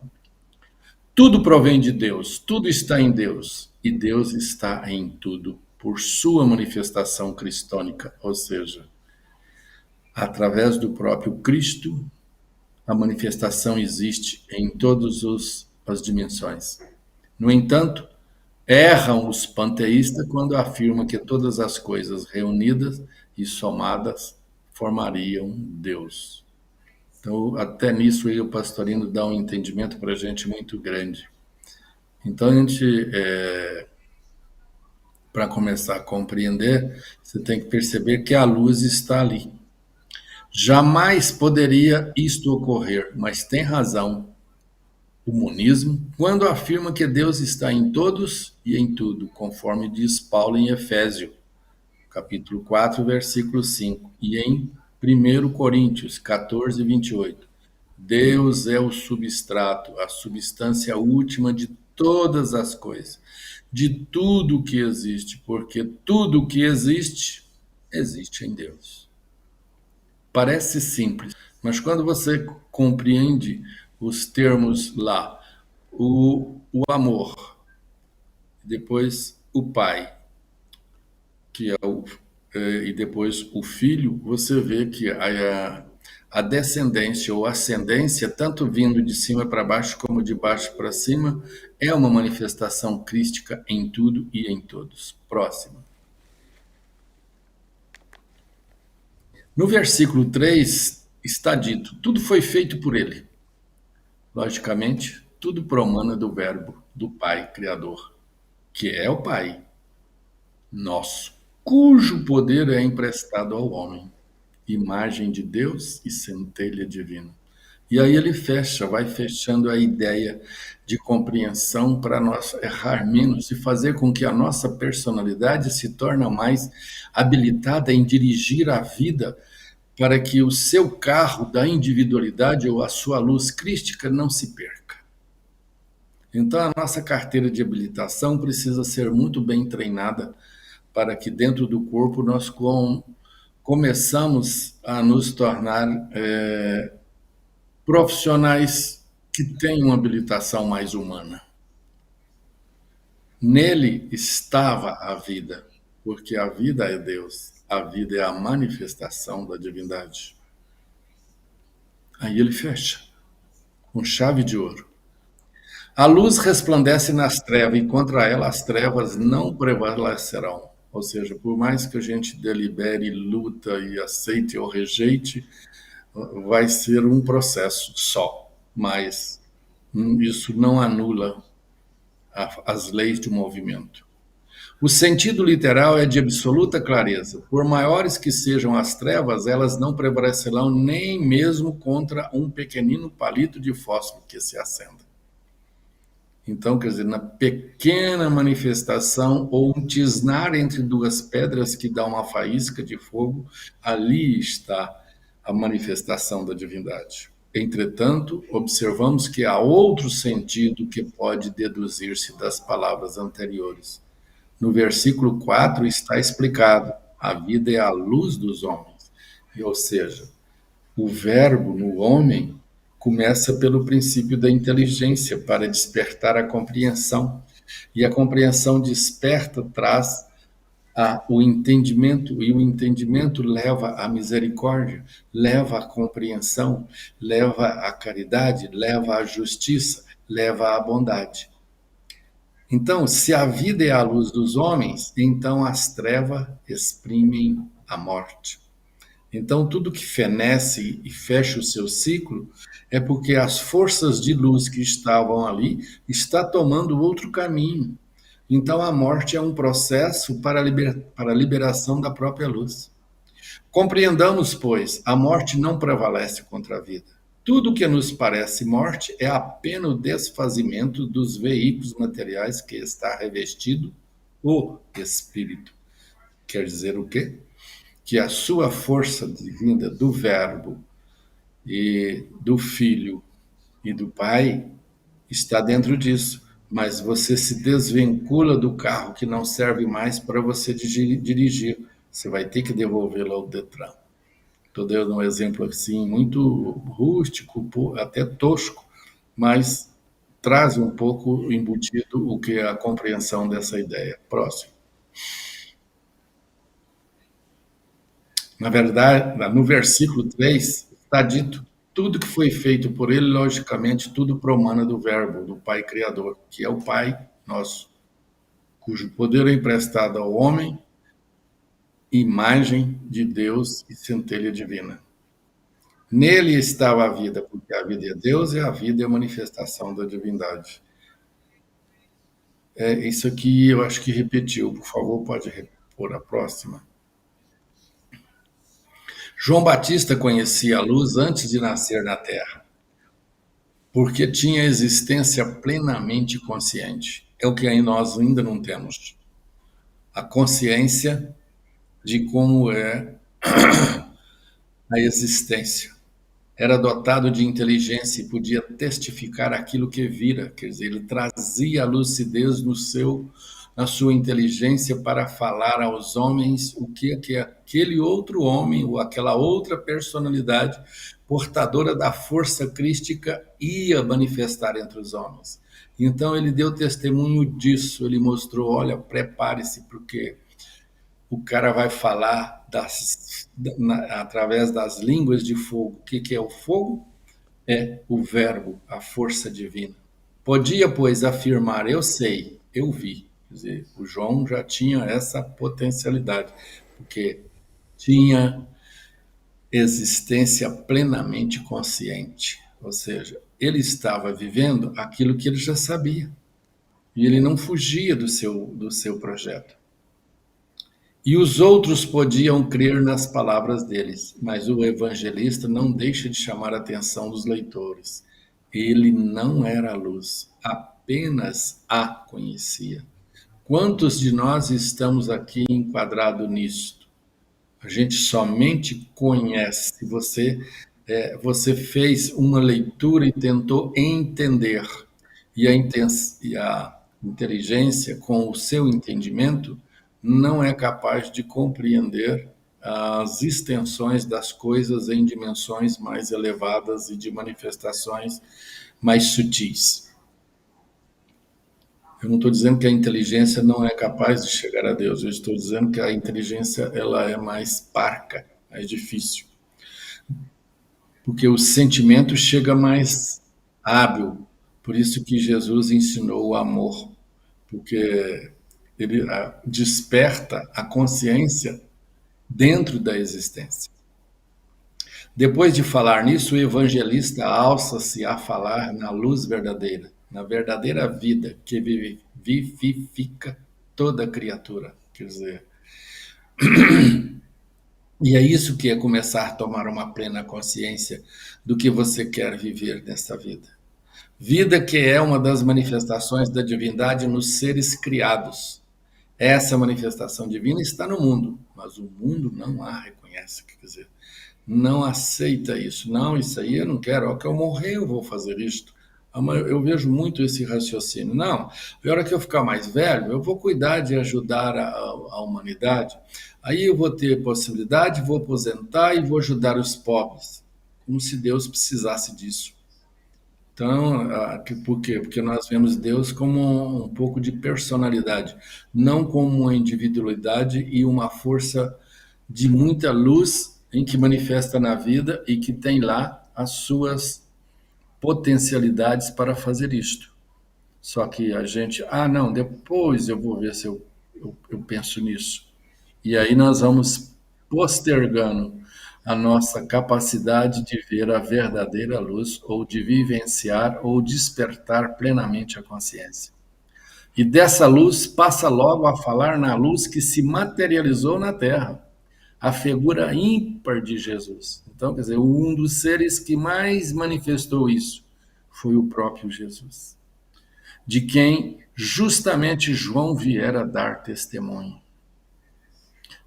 tudo provém de Deus, tudo está em Deus, e Deus está em tudo por sua manifestação cristônica, ou seja, através do próprio Cristo, a manifestação existe em todas as dimensões. No entanto, erram os panteístas quando afirmam que todas as coisas reunidas e somadas formariam Deus. Então, até nisso aí o pastorino dá um entendimento para a gente muito grande. Então, a gente, para começar a compreender, você tem que perceber que a luz está ali. Jamais poderia isto ocorrer, mas tem razão o monismo quando afirma que Deus está em todos e em tudo, conforme diz Paulo em Efésios, capítulo 4, versículo 5, e em 1 Coríntios 14, 28. Deus é o substrato, a substância última de todas as coisas, de tudo que existe, porque tudo que existe, existe em Deus. Parece simples, mas quando você compreende os termos lá, o amor, depois o pai, que é e depois o filho, você vê que a descendência ou ascendência, tanto vindo de cima para baixo como de baixo para cima, é uma manifestação crística em tudo e em todos. Próximo. No versículo 3 está dito: tudo foi feito por ele. Logicamente, tudo promana do Verbo, do Pai Criador, que é o Pai nosso, cujo poder é emprestado ao homem, imagem de Deus e centelha divina. E aí ele fecha, vai fechando a ideia de compreensão para nós errar menos e fazer com que a nossa personalidade se torne mais habilitada em dirigir a vida para que o seu carro da individualidade ou a sua luz crística não se perca. Então a nossa carteira de habilitação precisa ser muito bem treinada para que dentro do corpo nós começamos a nos tornar profissionais que têm uma habilitação mais humana. Nele estava a vida, porque a vida é Deus, a vida é a manifestação da divindade. Aí ele fecha, com chave de ouro. A luz resplandece nas trevas, e contra ela as trevas não prevalecerão. Ou seja, por mais que a gente delibere, luta e aceite ou rejeite, vai ser um processo só, mas isso não anula as leis do movimento. O sentido literal é de absoluta clareza. Por maiores que sejam as trevas, elas não prevalecerão nem mesmo contra um pequenino palito de fósforo que se acenda. Então, quer dizer, na pequena manifestação ou um tisnar entre duas pedras que dá uma faísca de fogo, ali está a manifestação da divindade. Entretanto, observamos que há outro sentido que pode deduzir-se das palavras anteriores. No versículo 4 está explicado: a vida é a luz dos homens. Ou seja, o verbo no homem começa pelo princípio da inteligência para despertar a compreensão. E a compreensão desperta, traz o entendimento, e o entendimento leva à misericórdia, leva à compreensão, leva à caridade, leva à justiça, leva à bondade. Então, se a vida é a luz dos homens, então as trevas exprimem a morte. Então, tudo que fenece e fecha o seu ciclo é porque as forças de luz que estavam ali estão tomando outro caminho. Então, a morte é um processo para a liberação da própria luz. Compreendamos, pois, a morte não prevalece contra a vida. Tudo que nos parece morte é apenas o desfazimento dos veículos materiais que está revestido o espírito. Quer dizer o quê? Que a sua força divina do Verbo e do Filho e do Pai está dentro disso, mas você se desvincula do carro que não serve mais para você dirigir. Você vai ter que devolvê-lo ao Detran. Estou dando um exemplo assim muito rústico, até tosco, mas traz um pouco embutido o que é a compreensão dessa ideia. Próximo. Na verdade, no versículo 3, está dito: tudo que foi feito por ele, logicamente, tudo promana do Verbo, do Pai Criador, que é o Pai nosso, cujo poder é emprestado ao homem, imagem de Deus e centelha divina. Nele estava a vida, porque a vida é Deus e a vida é a manifestação da divindade. Isso aqui eu acho que repetiu. Por favor, pode repor a próxima. João Batista conhecia a luz antes de nascer na Terra, porque tinha existência plenamente consciente. É o que nós ainda não temos. A consciência de como é a existência. Era dotado de inteligência e podia testificar aquilo que vira, quer dizer, ele trazia a lucidez na sua inteligência para falar aos homens o que aquele outro homem ou aquela outra personalidade portadora da força crística ia manifestar entre os homens. Então ele deu testemunho disso, ele mostrou: olha, prepare-se, porque o cara vai falar através das línguas de fogo. O que é o fogo? É o verbo, a força divina. Podia, pois, afirmar: eu sei, eu vi. Quer dizer, o João já tinha essa potencialidade, porque tinha existência plenamente consciente. Ou seja, ele estava vivendo aquilo que ele já sabia. E ele não fugia do seu projeto. E os outros podiam crer nas palavras deles, mas o evangelista não deixa de chamar a atenção dos leitores. Ele não era a luz, apenas a conhecia. Quantos de nós estamos aqui enquadrados nisto? A gente somente conhece. Você fez uma leitura e tentou entender. E a inteligência, com o seu entendimento, não é capaz de compreender as extensões das coisas em dimensões mais elevadas e de manifestações mais sutis. Eu não estou dizendo que a inteligência não é capaz de chegar a Deus, eu estou dizendo que a inteligência ela é mais parca, mais difícil. Porque o sentimento chega mais hábil. Por isso que Jesus ensinou o amor, porque ele desperta a consciência dentro da existência. Depois de falar nisso, o evangelista alça-se a falar na luz verdadeira, na verdadeira vida que vivifica toda criatura. Quer dizer, e é isso que é começar a tomar uma plena consciência do que você quer viver nesta vida. Vida que é uma das manifestações da divindade nos seres criados. Essa manifestação divina está no mundo, mas o mundo não a reconhece. Quer dizer, não aceita isso. Não, isso aí eu não quero. Ao que eu morrer, eu vou fazer isto. Eu vejo muito esse raciocínio. Não, a hora que eu ficar mais velho, eu vou cuidar de ajudar a humanidade. Aí eu vou ter possibilidade, vou aposentar e vou ajudar os pobres. Como se Deus precisasse disso. Então, por quê? Porque nós vemos Deus como um pouco de personalidade, não como uma individualidade e uma força de muita luz em que manifesta na vida e que tem lá as suas potencialidades para fazer isto. Só que a gente, não, depois eu vou ver se eu penso nisso. E aí nós vamos postergando a nossa capacidade de ver a verdadeira luz ou de vivenciar ou despertar plenamente a consciência. E dessa luz passa logo a falar na luz que se materializou na Terra, a figura ímpar de Jesus. Então, quer dizer, um dos seres que mais manifestou isso foi o próprio Jesus, de quem justamente João viera dar testemunho.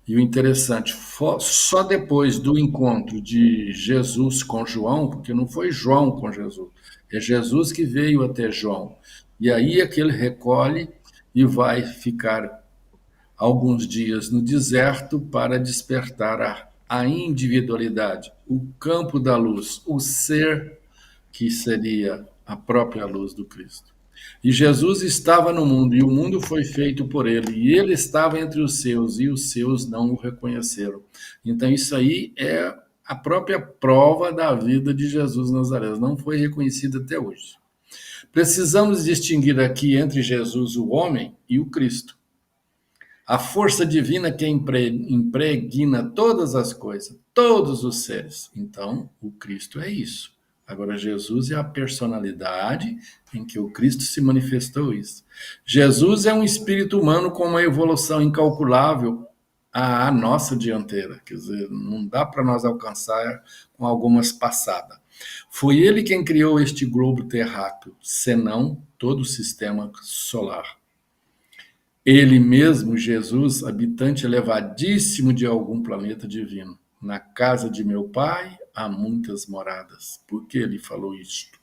E o interessante, só depois do encontro de Jesus com João, porque não foi João com Jesus, é Jesus que veio até João. E aí é que ele recolhe e vai ficar alguns dias no deserto para despertar a individualidade, o campo da luz, o ser que seria a própria luz do Cristo. E Jesus estava no mundo, e o mundo foi feito por ele, e ele estava entre os seus, e os seus não o reconheceram. Então, isso aí é a própria prova da vida de Jesus Nazaré, não foi reconhecido até hoje. Precisamos distinguir aqui entre Jesus, o homem, e o Cristo. A força divina que impregna todas as coisas, todos os seres. Então, o Cristo é isso. Agora, Jesus é a personalidade em que o Cristo se manifestou isso. Jesus é um espírito humano com uma evolução incalculável à nossa dianteira. Quer dizer, não dá para nós alcançar com algumas passadas. Foi ele quem criou este globo terráqueo, senão todo o sistema solar. Ele mesmo, Jesus, habitante elevadíssimo de algum planeta divino. Na casa de meu pai há muitas moradas. Por que ele falou isto?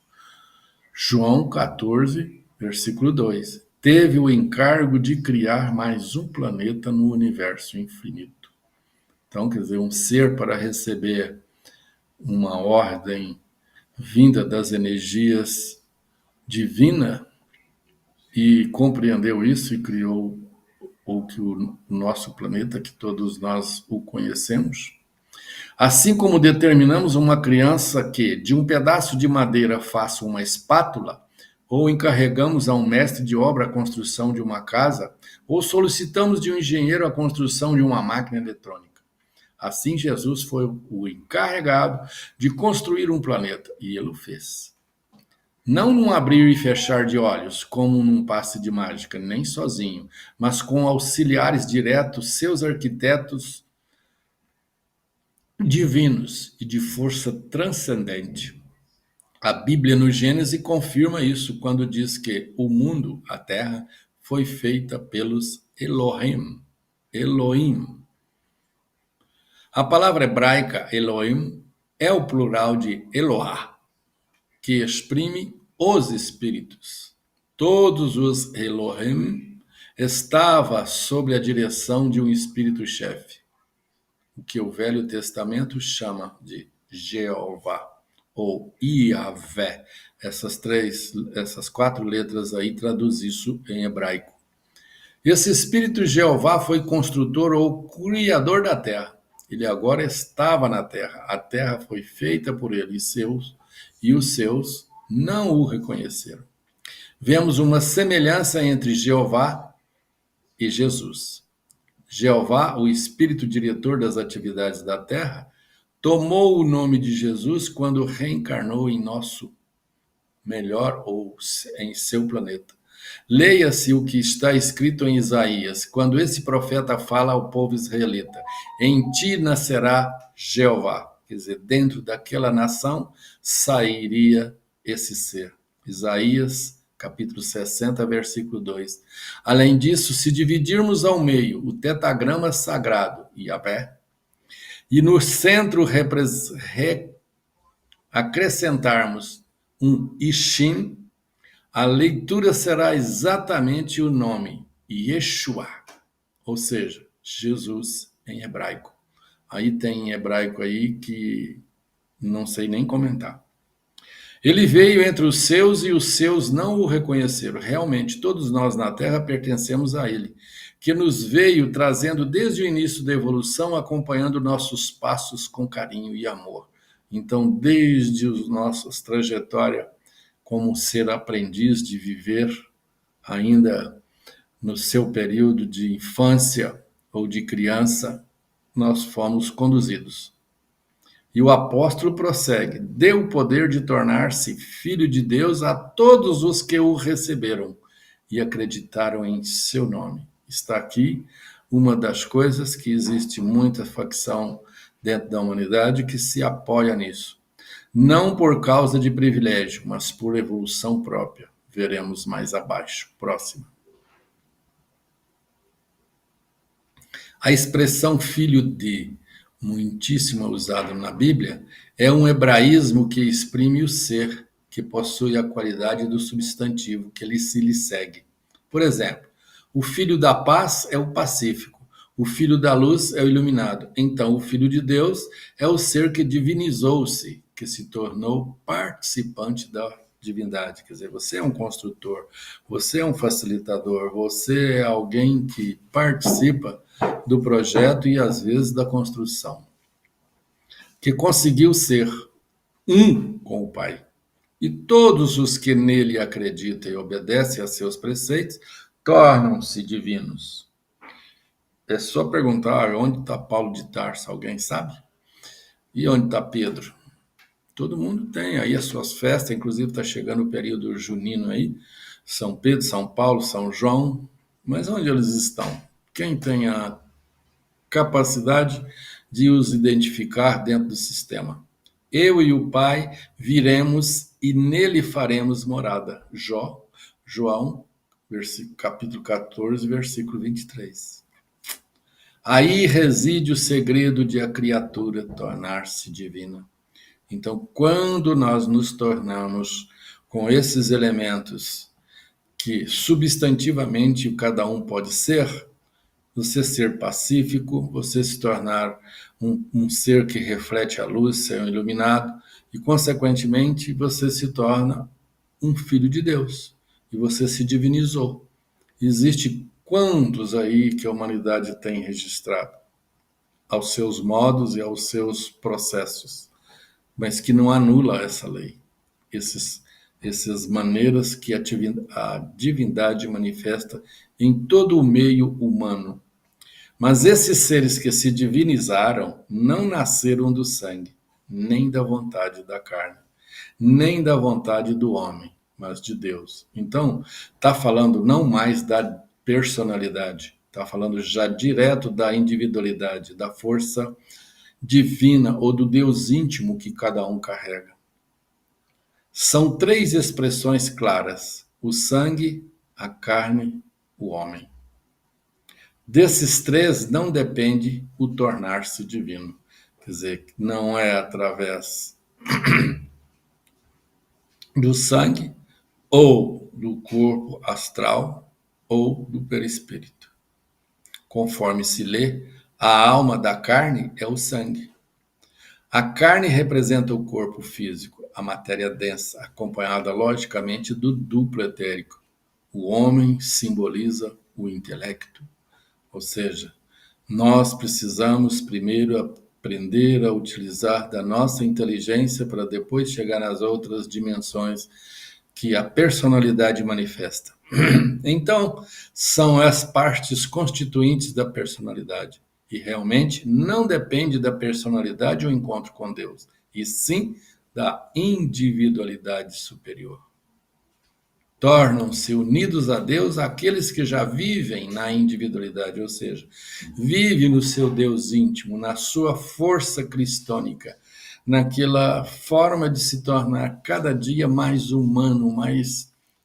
João 14, versículo 2. Teve o encargo de criar mais um planeta no universo infinito. Então, quer dizer, um ser para receber uma ordem vinda das energias divinas e compreendeu isso e criou o nosso planeta, que todos nós o conhecemos. Assim como determinamos uma criança que, de um pedaço de madeira, faça uma espátula, ou encarregamos a um mestre de obra a construção de uma casa, ou solicitamos de um engenheiro a construção de uma máquina eletrônica. Assim, Jesus foi o encarregado de construir um planeta, e ele o fez. Não num abrir e fechar de olhos, como num passe de mágica, nem sozinho, mas com auxiliares diretos, seus arquitetos divinos e de força transcendente. A Bíblia no Gênesis confirma isso quando diz que o mundo, a terra, foi feita pelos Elohim. Elohim. A palavra hebraica Elohim é o plural de Eloah, que exprime os espíritos. Todos os Elohim estavam sob a direção de um espírito-chefe, o que o Velho Testamento chama de Jeová ou Iavé. Essas 4 letras aí traduz isso em hebraico. Esse espírito Jeová foi construtor ou criador da terra. Ele agora estava na terra. A terra foi feita por ele e os seus não o reconheceram. Vemos uma semelhança entre Jeová e Jesus. Jeová, o espírito diretor das atividades da terra, tomou o nome de Jesus quando reencarnou em nosso melhor ou em seu planeta. Leia-se o que está escrito em Isaías, quando esse profeta fala ao povo israelita: em ti nascerá Jeová. Quer dizer, dentro daquela nação sairia esse ser. Isaías, capítulo 60, versículo 2. Além disso, se dividirmos ao meio o tetagrama sagrado, Yahvé, e no centro acrescentarmos um Ishim, a leitura será exatamente o nome, Yeshua, ou seja, Jesus em hebraico. Aí tem em hebraico aí que não sei nem comentar. Ele veio entre os seus e os seus não o reconheceram. Realmente, todos nós na Terra pertencemos a ele, que nos veio trazendo desde o início da evolução, acompanhando nossos passos com carinho e amor. Então, desde a nossa trajetória como ser aprendiz de viver ainda no seu período de infância ou de criança, nós fomos conduzidos. E o apóstolo prossegue: deu o poder de tornar-se filho de Deus a todos os que o receberam e acreditaram em seu nome. Está aqui uma das coisas que existe muita facção dentro da humanidade que se apoia nisso. Não por causa de privilégio, mas por evolução própria. Veremos mais abaixo. Próxima. A expressão filho de, muitíssimo usado na Bíblia, é um hebraísmo que exprime o ser, que possui a qualidade do substantivo que lhe segue. Por exemplo, o filho da paz é o pacífico, o filho da luz é o iluminado. Então, o filho de Deus é o ser que divinizou-se, que se tornou participante da divindade. Quer dizer, você é um construtor, você é um facilitador, você é alguém que participa do projeto e às vezes da construção, que conseguiu ser um com o Pai. E todos os que nele acreditam e obedecem a seus preceitos tornam-se divinos. É só perguntar onde está Paulo de Tarso, alguém sabe? E onde está Pedro? Todo mundo tem aí as suas festas, inclusive está chegando o período junino aí, São Pedro, São Paulo, São João, mas onde eles estão? Quem tem a capacidade de os identificar dentro do sistema? Eu e o Pai viremos e nele faremos morada. João, capítulo 14, versículo 23. Aí reside o segredo de a criatura tornar-se divina. Então, quando nós nos tornamos com esses elementos que substantivamente cada um pode ser, você ser pacífico, você se tornar um ser que reflete a luz, ser um iluminado, e, consequentemente, você se torna um filho de Deus, e você se divinizou. Existe quantos aí que a humanidade tem registrado, aos seus modos e aos seus processos, mas que não anula essa lei, essas maneiras que a divindade manifesta em todo o meio humano. Mas esses seres que se divinizaram não nasceram do sangue, nem da vontade da carne, nem da vontade do homem, mas de Deus. Então, está falando não mais da personalidade, está falando já direto da individualidade, da força divina ou do Deus íntimo que cada um carrega. São três expressões claras: o sangue, a carne, o homem. Desses três não depende o tornar-se divino. Quer dizer, não é através do sangue, ou do corpo astral, ou do perispírito. Conforme se lê, a alma da carne é o sangue. A carne representa o corpo físico, a matéria densa, acompanhada logicamente do duplo etérico. O homem simboliza o intelecto, ou seja, nós precisamos primeiro aprender a utilizar da nossa inteligência para depois chegar nas outras dimensões que a personalidade manifesta. Então, são as partes constituintes da personalidade. E realmente não depende da personalidade o encontro com Deus, e sim da individualidade superior. Tornam-se unidos a Deus aqueles que já vivem na individualidade, ou seja, vivem no seu Deus íntimo, na sua força cristônica, naquela forma de se tornar cada dia mais humano,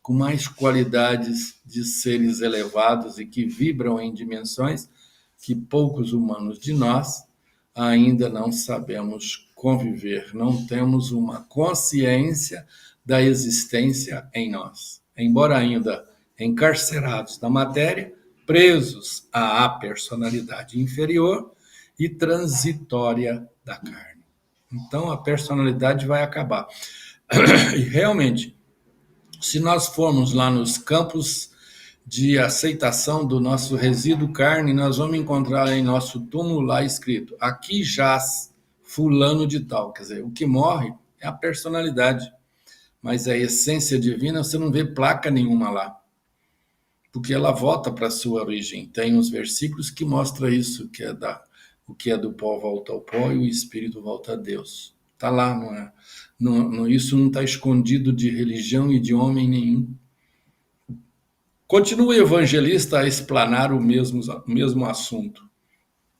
com mais qualidades de seres elevados e que vibram em dimensões que poucos humanos de nós ainda não sabemos conviver, não temos uma consciência da existência em nós. Embora ainda encarcerados na matéria, presos à personalidade inferior e transitória da carne. Então a personalidade vai acabar. E realmente, se nós formos lá nos campos de aceitação do nosso resíduo carne, nós vamos encontrar em nosso túmulo lá escrito: aqui jaz fulano de tal. Quer dizer, o que morre é a personalidade, mas a essência divina você não vê placa nenhuma lá, porque ela volta para a sua origem. Tem uns versículos que mostram isso, o que é do pó volta ao pó e o espírito volta a Deus. Está lá, não é? Isso não está escondido de religião e de homem nenhum. Continua o evangelista a explanar o mesmo assunto.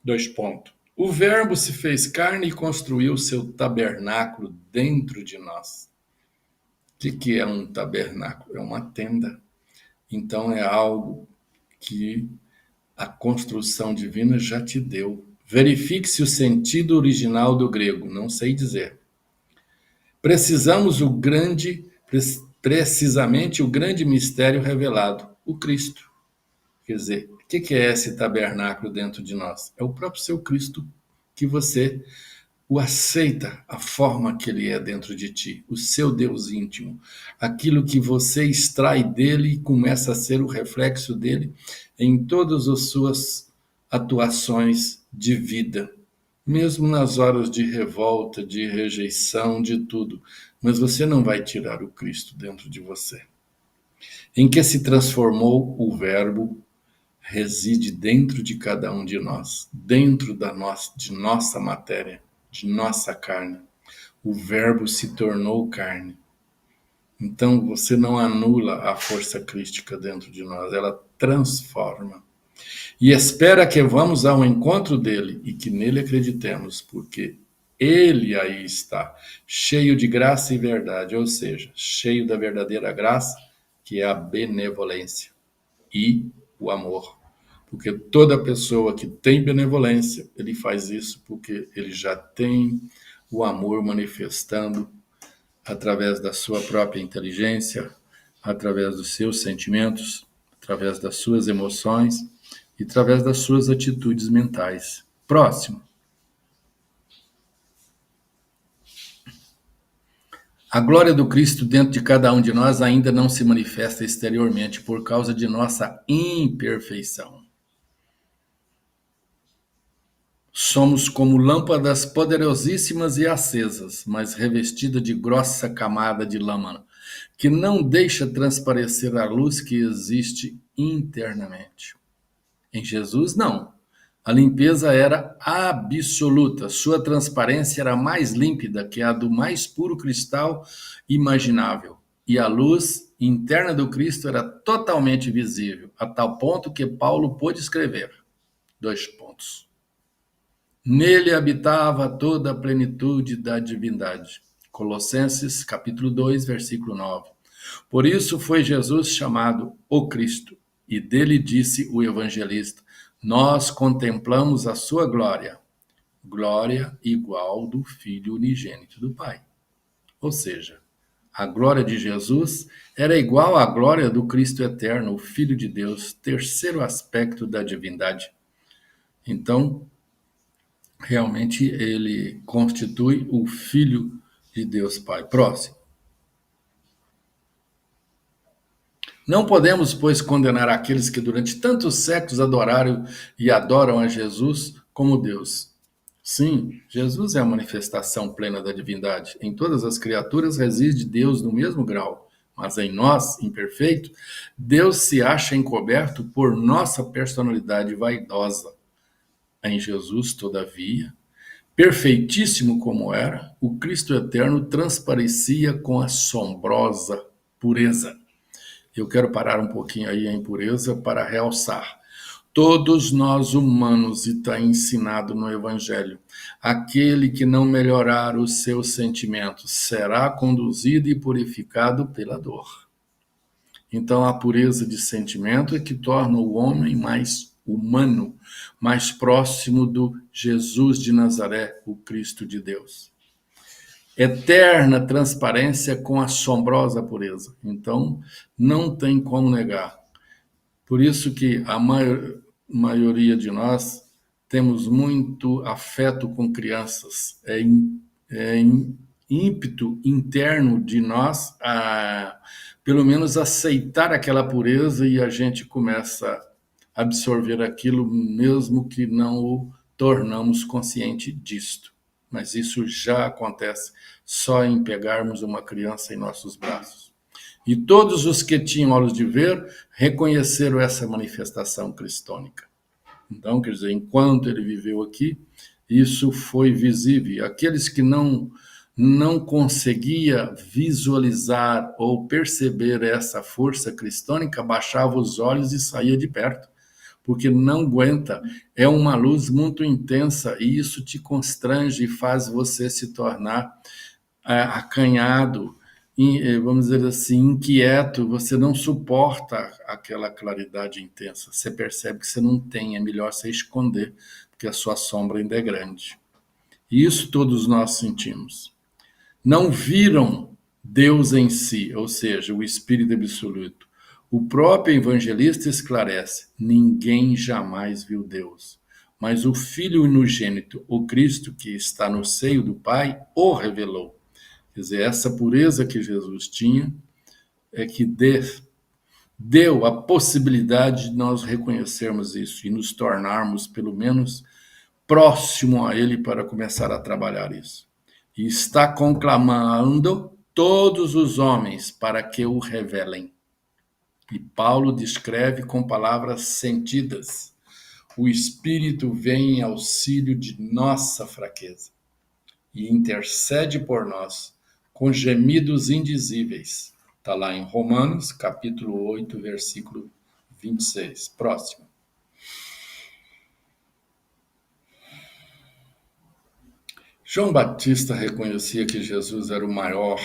2 pontos. O Verbo se fez carne e construiu seu tabernáculo dentro de nós. O que é um tabernáculo? É uma tenda. Então é algo que a construção divina já te deu. Verifique-se o sentido original do grego, não sei dizer. Precisamente o grande mistério revelado, o Cristo. Quer dizer, o que é esse tabernáculo dentro de nós? É o próprio seu Cristo, que você o aceita, a forma que ele é dentro de ti, o seu Deus íntimo, aquilo que você extrai dele e começa a ser o reflexo dele em todas as suas atuações de vida, mesmo nas horas de revolta, de rejeição, de tudo. Mas você não vai tirar o Cristo dentro de você. Em que se transformou o Verbo, reside dentro de cada um de nós, dentro de nossa matéria, de nossa carne. O Verbo se tornou carne. Então você não anula a força crística dentro de nós, ela transforma. E espera que vamos ao encontro dele e que nele acreditemos, porque ele aí está, cheio de graça e verdade, ou seja, cheio da verdadeira graça, que é a benevolência e o amor. Porque toda pessoa que tem benevolência, ele faz isso porque ele já tem o amor manifestando através da sua própria inteligência, através dos seus sentimentos, através das suas emoções e através das suas atitudes mentais. Próximo. A glória do Cristo dentro de cada um de nós ainda não se manifesta exteriormente por causa de nossa imperfeição. Somos como lâmpadas poderosíssimas e acesas, mas revestidas de grossa camada de lâmina, que não deixa transparecer a luz que existe internamente. Em Jesus, não. A limpeza era absoluta, sua transparência era mais límpida que a do mais puro cristal imaginável. E a luz interna do Cristo era totalmente visível, a tal ponto que Paulo pôde escrever: dois pontos. Nele habitava toda a plenitude da divindade. Colossenses capítulo 2, versículo 9. Por isso foi Jesus chamado o Cristo, e dele disse o evangelista: nós contemplamos a sua glória, glória igual do Filho unigênito do Pai. Ou seja, a glória de Jesus era igual à glória do Cristo eterno, o Filho de Deus, terceiro aspecto da divindade. Então, realmente ele constitui o Filho de Deus Pai. Próximo. Não podemos, pois, condenar aqueles que durante tantos séculos adoraram e adoram a Jesus como Deus. Sim, Jesus é a manifestação plena da divindade. Em todas as criaturas reside Deus no mesmo grau, mas em nós, imperfeito, Deus se acha encoberto por nossa personalidade vaidosa. Em Jesus, todavia, perfeitíssimo como era, o Cristo eterno transparecia com assombrosa pureza. Eu quero parar um pouquinho aí a impureza para realçar. Todos nós humanos, e está ensinado no Evangelho, aquele que não melhorar os seus sentimentos será conduzido e purificado pela dor. Então, a pureza de sentimento é que torna o homem mais humano, mais próximo do Jesus de Nazaré, o Cristo de Deus. Eterna transparência com assombrosa pureza. Então, não tem como negar. Por isso que a maioria de nós temos muito afeto com crianças. É ímpeto interno de nós a, pelo menos, aceitar aquela pureza, e a gente começa a absorver aquilo mesmo que não o tornamos consciente disto. Mas isso já acontece só em pegarmos uma criança em nossos braços. E todos os que tinham olhos de ver reconheceram essa manifestação cristônica. Então, quer dizer, enquanto ele viveu aqui, isso foi visível. Aqueles que não conseguia visualizar ou perceber essa força cristônica baixava os olhos e saía de perto, porque não aguenta. É uma luz muito intensa e isso te constrange e faz você se tornar acanhado, vamos dizer assim, inquieto. Você não suporta aquela claridade intensa. Você percebe que você não tem, é melhor você esconder, porque a sua sombra ainda é grande. E isso todos nós sentimos. Não viram Deus em si, ou seja, o Espírito absoluto. O próprio evangelista esclarece: ninguém jamais viu Deus, mas o Filho unigênito, o Cristo que está no seio do Pai, o revelou. Quer dizer, essa pureza que Jesus tinha é que deu a possibilidade de nós reconhecermos isso e nos tornarmos, pelo menos, próximo a Ele para começar a trabalhar isso. E está conclamando todos os homens para que o revelem. E Paulo descreve com palavras sentidas: o Espírito vem em auxílio de nossa fraqueza e intercede por nós com gemidos indizíveis. Está lá em Romanos, capítulo 8, versículo 26. Próximo. João Batista reconhecia que Jesus era o maior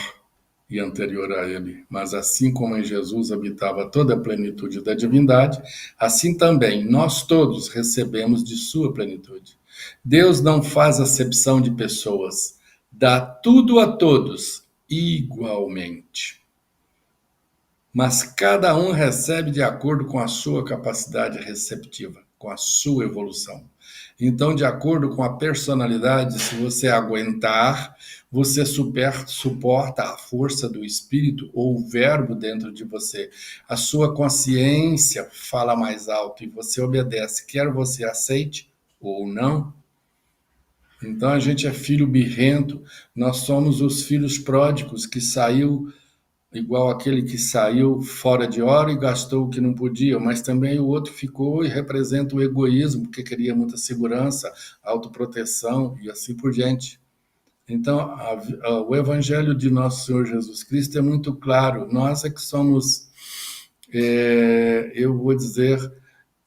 e anterior a ele, mas assim como em Jesus habitava toda a plenitude da divindade, assim também nós todos recebemos de sua plenitude. Deus não faz acepção de pessoas, dá tudo a todos igualmente. Mas cada um recebe de acordo com a sua capacidade receptiva, com a sua evolução. Então, de acordo com a personalidade, se você aguentar, você suporta a força do Espírito ou o verbo dentro de você. A sua consciência fala mais alto e você obedece, quer você aceite ou não. Então, a gente é filho birrento, nós somos os filhos pródigos que saiu igual aquele que saiu fora de hora e gastou o que não podia, mas também o outro ficou e representa o egoísmo, porque queria muita segurança, autoproteção e assim por diante. Então, o Evangelho de Nosso Senhor Jesus Cristo é muito claro. Nós é que somos, eu vou dizer,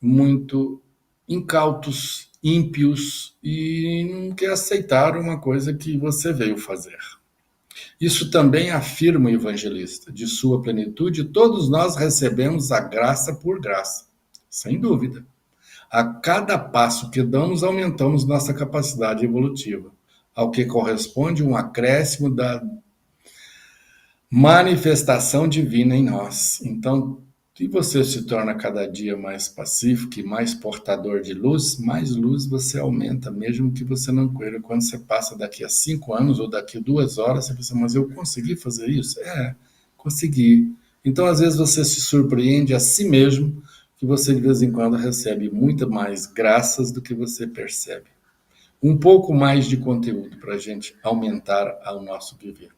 muito incautos, ímpios e não quer aceitar uma coisa que você veio fazer. Isso também afirma o evangelista. De sua plenitude, todos nós recebemos a graça por graça, sem dúvida. A cada passo que damos, aumentamos nossa capacidade evolutiva, ao que corresponde um acréscimo da manifestação divina em nós. Então, se você se torna cada dia mais pacífico e mais portador de luz, mais luz você aumenta, mesmo que você não queira. Quando você passa daqui a 5 anos ou daqui a 2 horas, você pensa, mas eu consegui fazer isso? Consegui. Então, às vezes, você se surpreende a si mesmo que você, de vez em quando, recebe muito mais graças do que você percebe. Um pouco mais de conteúdo para a gente aumentar o nosso viver.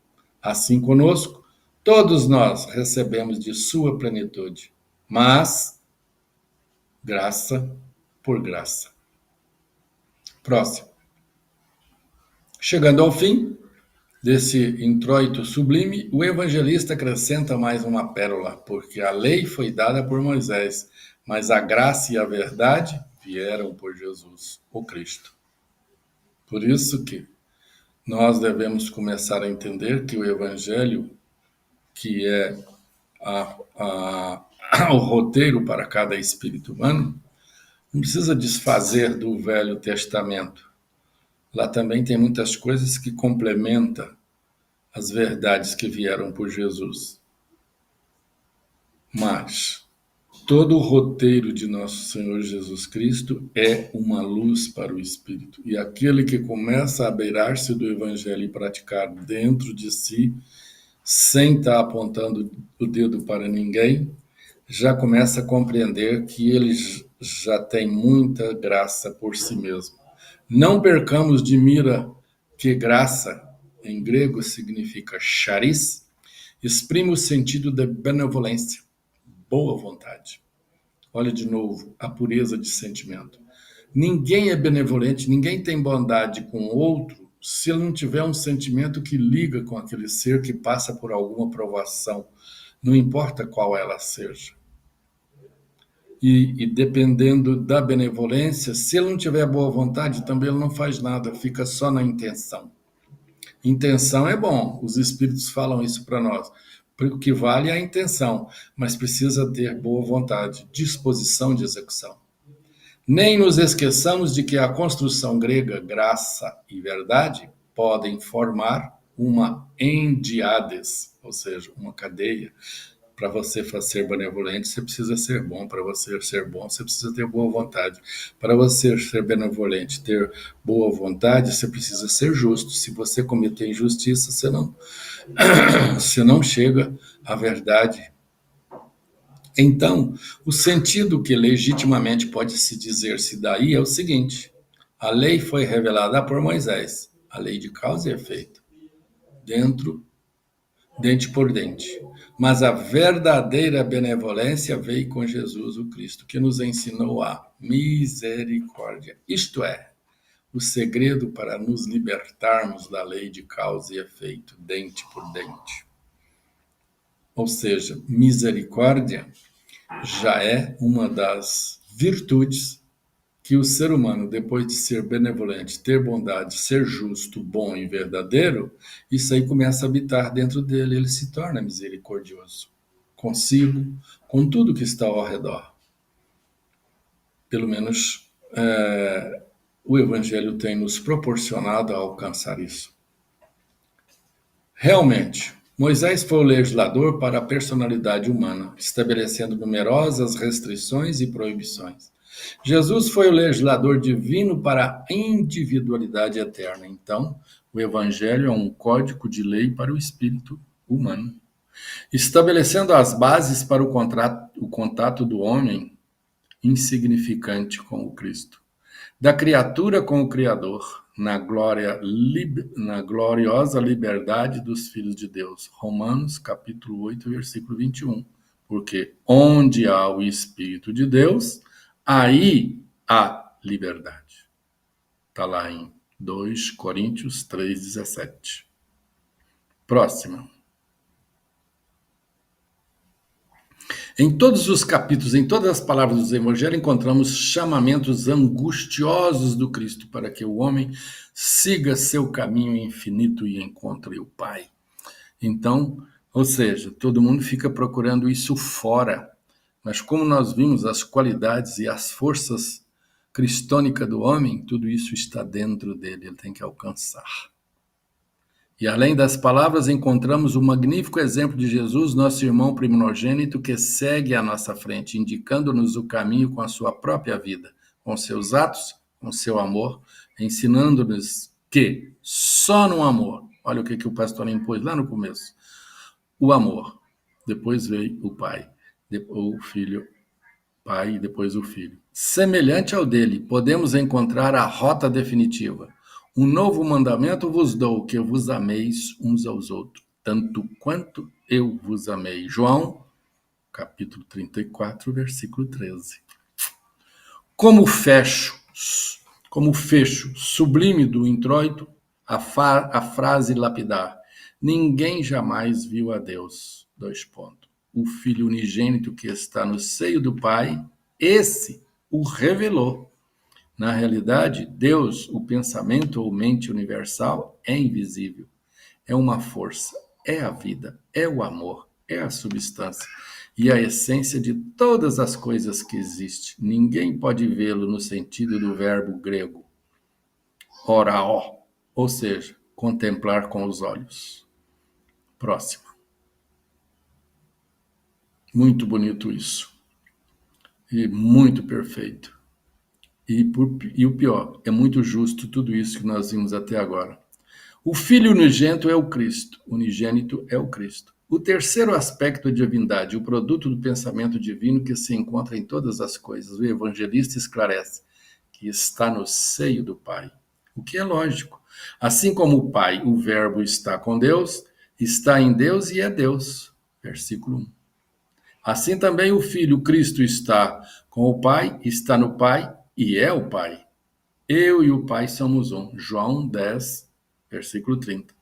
Assim conosco, todos nós recebemos de sua plenitude, mas graça por graça. Próximo. Chegando ao fim desse introito sublime, o evangelista acrescenta mais uma pérola, porque a lei foi dada por Moisés, mas a graça e a verdade vieram por Jesus, o Cristo. Por isso que nós devemos começar a entender que o evangelho, que é o roteiro para cada espírito humano, não precisa desfazer do Velho Testamento. Lá também tem muitas coisas que complementam as verdades que vieram por Jesus. Mas todo o roteiro de nosso Senhor Jesus Cristo é uma luz para o espírito. E aquele que começa a beirar-se do Evangelho e praticar dentro de si, sem estar apontando o dedo para ninguém, já começa a compreender que ele já tem muita graça por si mesmo. Não percamos de mira que graça, em grego, significa charis, exprime o sentido de benevolência, boa vontade. Olha de novo a pureza de sentimento. Ninguém é benevolente, ninguém tem bondade com o outro se ele não tiver um sentimento que liga com aquele ser que passa por alguma provação, não importa qual ela seja. E dependendo da benevolência, se ele não tiver boa vontade, também ele não faz nada, fica só na intenção. Intenção é bom, os espíritos falam isso para nós. O que vale é a intenção, mas precisa ter boa vontade, disposição de execução. Nem nos esqueçamos de que a construção grega, graça e verdade, podem formar uma endiades, ou seja, uma cadeia. Para você ser benevolente, você precisa ser bom. Para você ser bom, você precisa ter boa vontade. Para você ser benevolente, ter boa vontade, você precisa ser justo. Se você cometer injustiça, você não chega à verdade. Então, o sentido que legitimamente pode se dizer-se daí é o seguinte: a lei foi revelada por Moisés, a lei de causa e efeito, dente por dente. Mas a verdadeira benevolência veio com Jesus o Cristo, que nos ensinou a misericórdia. Isto é, o segredo para nos libertarmos da lei de causa e efeito, dente por dente. Ou seja, misericórdia já é uma das virtudes que o ser humano, depois de ser benevolente, ter bondade, ser justo, bom e verdadeiro, isso aí começa a habitar dentro dele, ele se torna misericordioso, consigo, com tudo que está ao redor. Pelo menos o Evangelho tem nos proporcionado a alcançar isso. Realmente, Moisés foi o legislador para a personalidade humana, estabelecendo numerosas restrições e proibições. Jesus foi o legislador divino para a individualidade eterna. Então, o Evangelho é um código de lei para o espírito humano, estabelecendo as bases para o contato do homem insignificante com o Cristo. da criatura com o Criador, na gloriosa liberdade dos filhos de Deus. Romanos, capítulo 8, versículo 21. Porque onde há o Espírito de Deus, aí há liberdade. Está lá em 2 Coríntios 3,17. Próxima. Em todos os capítulos, em todas as palavras dos evangelhos, encontramos chamamentos angustiosos do Cristo para que o homem siga seu caminho infinito e encontre o Pai. Então, ou seja, todo mundo fica procurando isso fora. Mas como nós vimos as qualidades e as forças cristônicas do homem, tudo isso está dentro dele, ele tem que alcançar. E além das palavras, encontramos o magnífico exemplo de Jesus, nosso irmão primogênito, que segue à nossa frente, indicando-nos o caminho com a sua própria vida, com seus atos, com seu amor, ensinando-nos que só no amor, olha o que o pastor impôs lá no começo, o amor, depois veio o Pai, o Filho, Pai e depois o Filho. Semelhante ao dele, podemos encontrar a rota definitiva. Um novo mandamento vos dou, que vos ameis uns aos outros, tanto quanto eu vos amei. João, capítulo 34, versículo 13. Como fecho sublime do introito, a frase lapidar: ninguém jamais viu a Deus. O Filho unigênito que está no seio do Pai, esse o revelou. Na realidade, Deus, o pensamento ou mente universal, é invisível. É uma força, é a vida, é o amor, é a substância e a essência de todas as coisas que existem. Ninguém pode vê-lo no sentido do verbo grego oraó, ou seja, contemplar com os olhos. Próximo. Muito bonito isso. E muito perfeito. E o pior, é muito justo tudo isso que nós vimos até agora. O Filho unigênito é o Cristo. Unigênito é o Cristo. O terceiro aspecto da divindade, o produto do pensamento divino que se encontra em todas as coisas. O evangelista esclarece que está no seio do Pai. O que é lógico. Assim como o Pai, o Verbo está com Deus, está em Deus e é Deus. Versículo 1. Assim também o Filho, o Cristo, está com o Pai, está no Pai e é o Pai. Eu e o Pai somos um. João 10, versículo 30.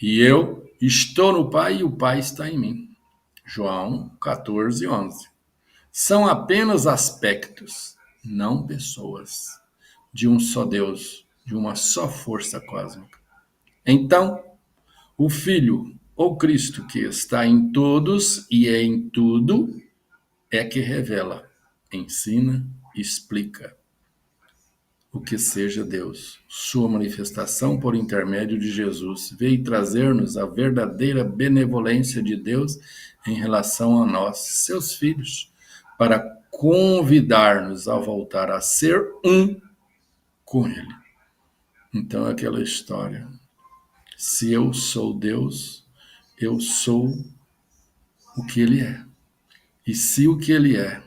E eu estou no Pai e o Pai está em mim. João 14, 11. São apenas aspectos, não pessoas, de um só Deus, de uma só força cósmica. Então, o Filho, ou Cristo, que está em todos e é em tudo, é que revela, ensina, explica o que seja Deus. Sua manifestação por intermédio de Jesus veio trazer-nos a verdadeira benevolência de Deus em relação a nós, seus filhos, para convidar-nos a voltar a ser um com Ele. Então, aquela história. Se eu sou Deus, eu sou o que Ele é. E se o que Ele é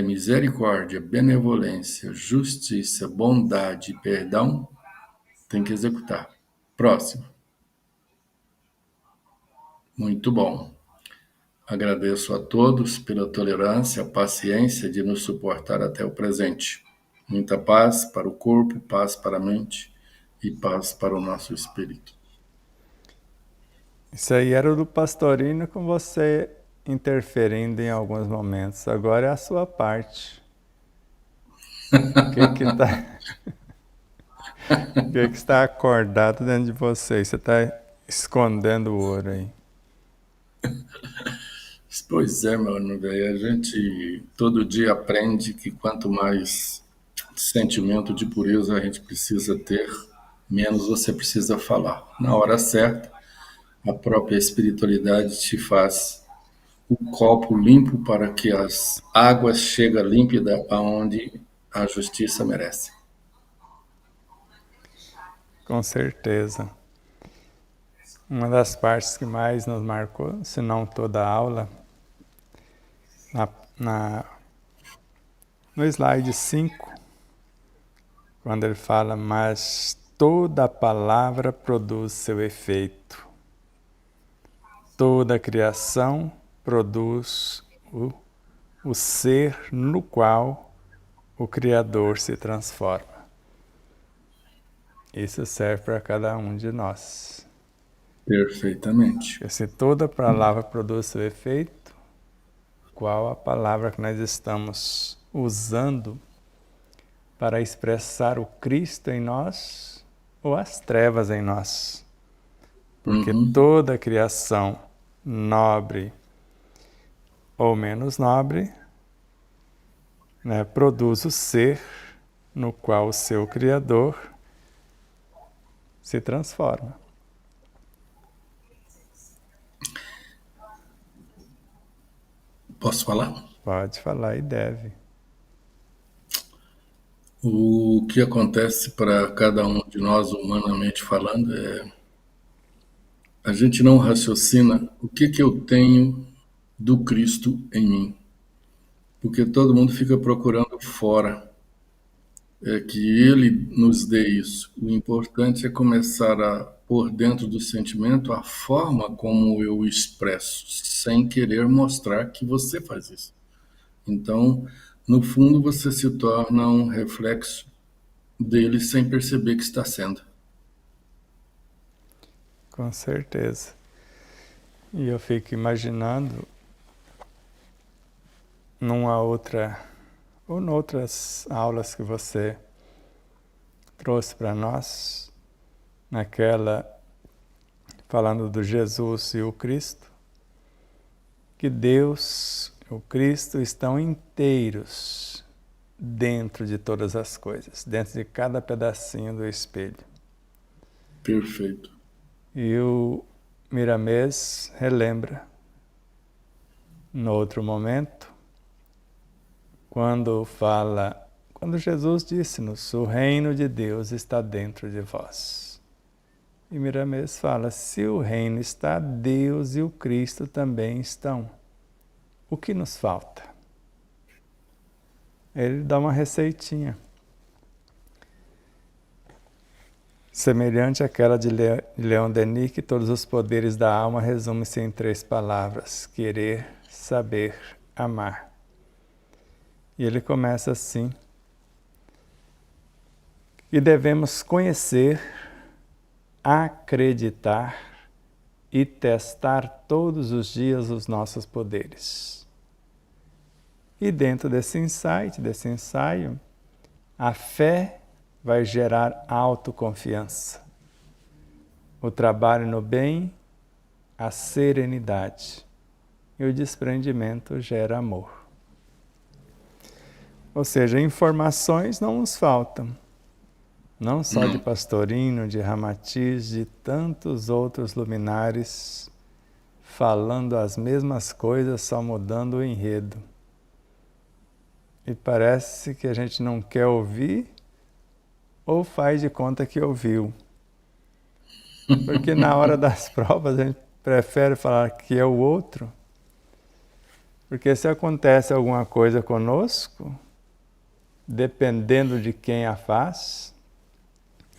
misericórdia, benevolência, justiça, bondade e perdão, tem que executar. Próximo. Muito bom. Agradeço a todos pela tolerância, paciência de nos suportar até o presente. Muita paz para o corpo, paz para a mente e paz para o nosso espírito. Isso aí era do Pastorino com você interferindo em alguns momentos. Agora é a sua parte. O que está acordado dentro de você? Você está escondendo o ouro aí. Pois é, meu amigo, a gente todo dia aprende que quanto mais sentimento de pureza a gente precisa ter, menos você precisa falar. Na hora certa, a própria espiritualidade te faz o copo limpo para que as águas cheguem límpidas aonde a justiça merece. Com certeza. Uma das partes que mais nos marcou, se não toda a aula, no slide 5, quando ele fala, mas toda palavra produz seu efeito. Toda criação produz o ser no qual o Criador se transforma. Isso serve para cada um de nós. Perfeitamente. Porque se toda palavra produz seu efeito, qual a palavra que nós estamos usando para expressar o Cristo em nós ou as trevas em nós? Porque toda criação, nobre ou menos nobre, né, produz o ser no qual o seu Criador se transforma. Posso falar? Pode falar e deve. O que acontece para cada um de nós, humanamente falando, a gente não raciocina o que eu tenho do Cristo em mim. Porque todo mundo fica procurando fora que Ele nos dê isso. O importante é começar a pôr dentro do sentimento a forma como eu expresso, sem querer mostrar que você faz isso. Então, no fundo, você se torna um reflexo dele sem perceber que está sendo. Com certeza. E eu fico imaginando noutras aulas que você trouxe para nós, naquela falando do Jesus e o Cristo, que Deus e o Cristo estão inteiros dentro de todas as coisas, dentro de cada pedacinho do espelho. Perfeito. E o Miramês relembra, no outro momento, quando Jesus disse-nos, o reino de Deus está dentro de vós. E Miramês fala, se o reino está, Deus e o Cristo também estão. O que nos falta? Ele dá uma receitinha. Semelhante àquela de Leon Denis, que todos os poderes da alma resumem-se em 3 palavras: querer, saber, amar. E ele começa assim: e devemos conhecer, acreditar e testar todos os dias os nossos poderes. E dentro desse insight, desse ensaio, a fé vai gerar autoconfiança. O trabalho no bem, a serenidade. E o desprendimento gera amor. Ou seja, informações não nos faltam. Não só de Pastorino, de Ramatiz, de tantos outros luminares falando as mesmas coisas, só mudando o enredo. E parece que a gente não quer ouvir ou faz de conta que ouviu. Porque na hora das provas a gente prefere falar que é o outro. Porque se acontece alguma coisa conosco, dependendo de quem a faz,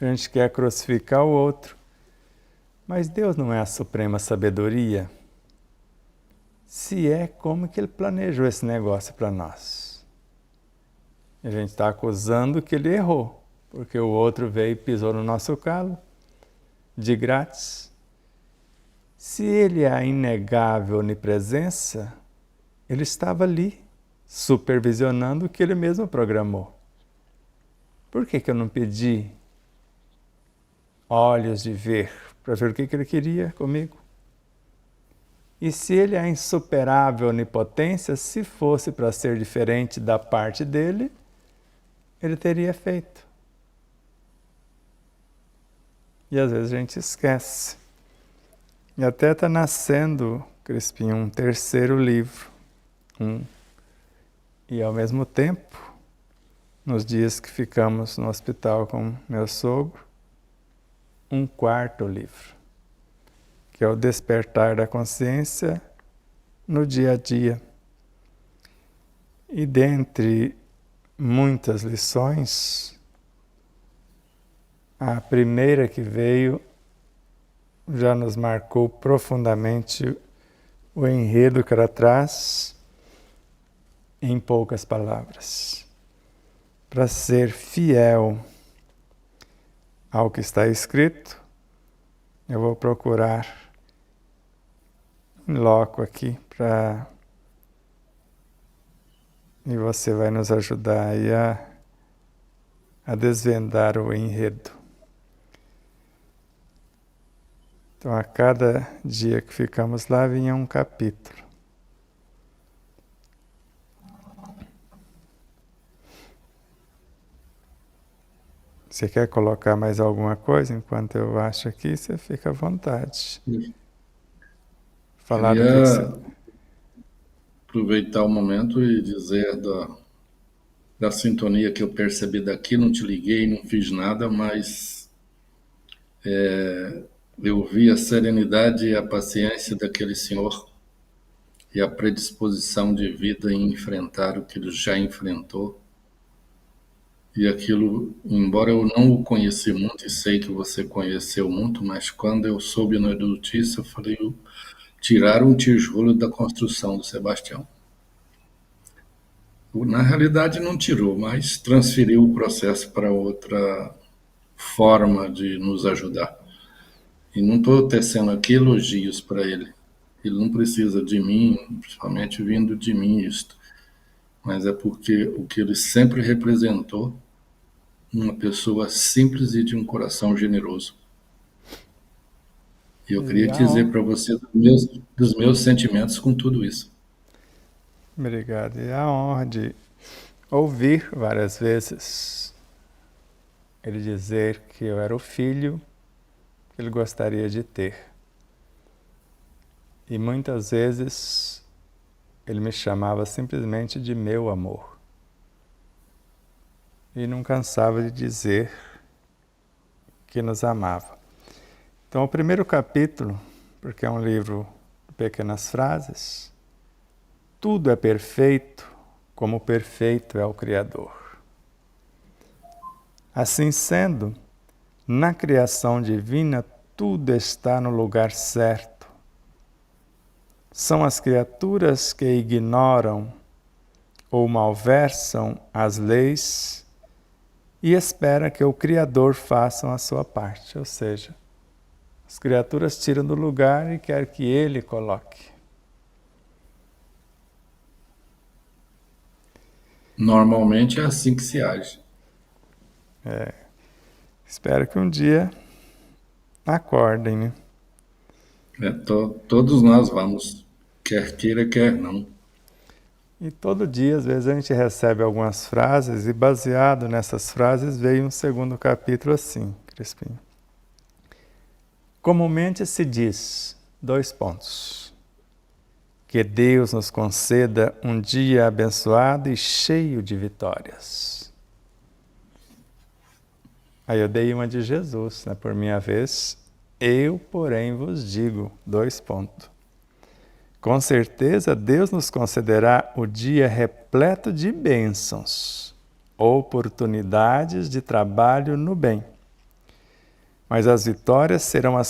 a gente quer crucificar o outro. Mas Deus não é a suprema sabedoria? Se é, como que Ele planejou esse negócio para nós? A gente está acusando que Ele errou, porque o outro veio e pisou no nosso calo, de grátis. Se Ele é a inegável onipresença, Ele estava ali, supervisionando o que Ele mesmo programou. Por que eu não pedi olhos de ver, para ver o que Ele queria comigo? E se Ele é a insuperável onipotência, se fosse para ser diferente da parte dele, Ele teria feito. E às vezes a gente esquece. E até está nascendo, Crispim, um 3º livro. E ao mesmo tempo, nos dias que ficamos no hospital com meu sogro, um 4º livro, que é o despertar da consciência no dia a dia. E dentre muitas lições, A primeira que veio já nos marcou profundamente o enredo que ela traz em poucas palavras. Para ser fiel ao que está escrito, eu vou procurar em loco aqui e você vai nos ajudar aí a desvendar o enredo. Então, a cada dia que ficamos lá, vinha um capítulo. Você quer colocar mais alguma coisa enquanto eu acho aqui? Você fica à vontade. Falar do que você... aproveitar o momento e dizer da sintonia que eu percebi daqui. Não te liguei, não fiz nada, mas eu vi a serenidade e a paciência daquele senhor e a predisposição de vida em enfrentar o que ele já enfrentou. E aquilo, embora eu não o conheci muito, e sei que você conheceu muito, mas quando eu soube na notícia, eu falei, tiraram um tijolo da construção do Sebastião. Na realidade não tirou, mas transferiu o processo para outra forma de nos ajudar. E não estou tecendo aqui elogios para ele. Ele não precisa de mim, principalmente vindo de mim isto. Mas é porque o que ele sempre representou, uma pessoa simples e de um coração generoso. E eu queria dizer para você dos meus sentimentos com tudo isso. Obrigado. E a honra de ouvir várias vezes ele dizer que eu era o filho que ele gostaria de ter. E muitas vezes ele me chamava simplesmente de meu amor. E não cansava de dizer que nos amava. Então, o primeiro capítulo, porque é um livro de pequenas frases, tudo é perfeito como perfeito é o Criador. Assim sendo, na criação divina, tudo está no lugar certo. São as criaturas que ignoram ou malversam as leis e esperam que o Criador faça a sua parte. Ou seja, as criaturas tiram do lugar e querem que Ele coloque. Normalmente é assim que se age. Espero que um dia acordem, né? Todos nós vamos, quer queira, quer não. E todo dia, às vezes, a gente recebe algumas frases e baseado nessas frases veio um segundo capítulo assim, Crispim. Comumente se diz, : que Deus nos conceda um dia abençoado e cheio de vitórias. Aí eu dei uma de Jesus, né? Por minha vez, eu, porém, vos digo, : com certeza Deus nos concederá o dia repleto de bênçãos, oportunidades de trabalho no bem. Mas as vitórias serão a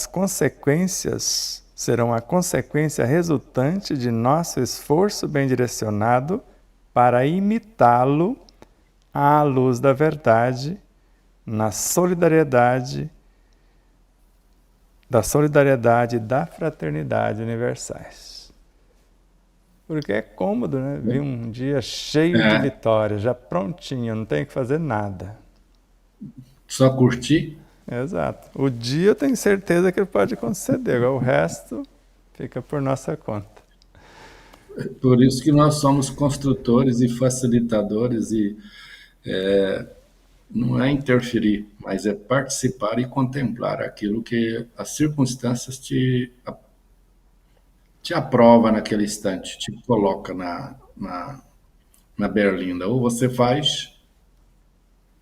consequência resultante de nosso esforço bem direcionado para imitá-lo à luz da verdade, na solidariedade, e da fraternidade universais. Porque é cômodo, né? Vir um dia cheio de vitórias, já prontinho, não tem que fazer nada. Só curtir? Exato. O dia eu tenho certeza que ele pode conceder, agora o resto fica por nossa conta. Por isso que nós somos construtores e facilitadores e não é interferir, mas é participar e contemplar aquilo que as circunstâncias te aprova naquele instante, te coloca na berlinda. Ou você faz,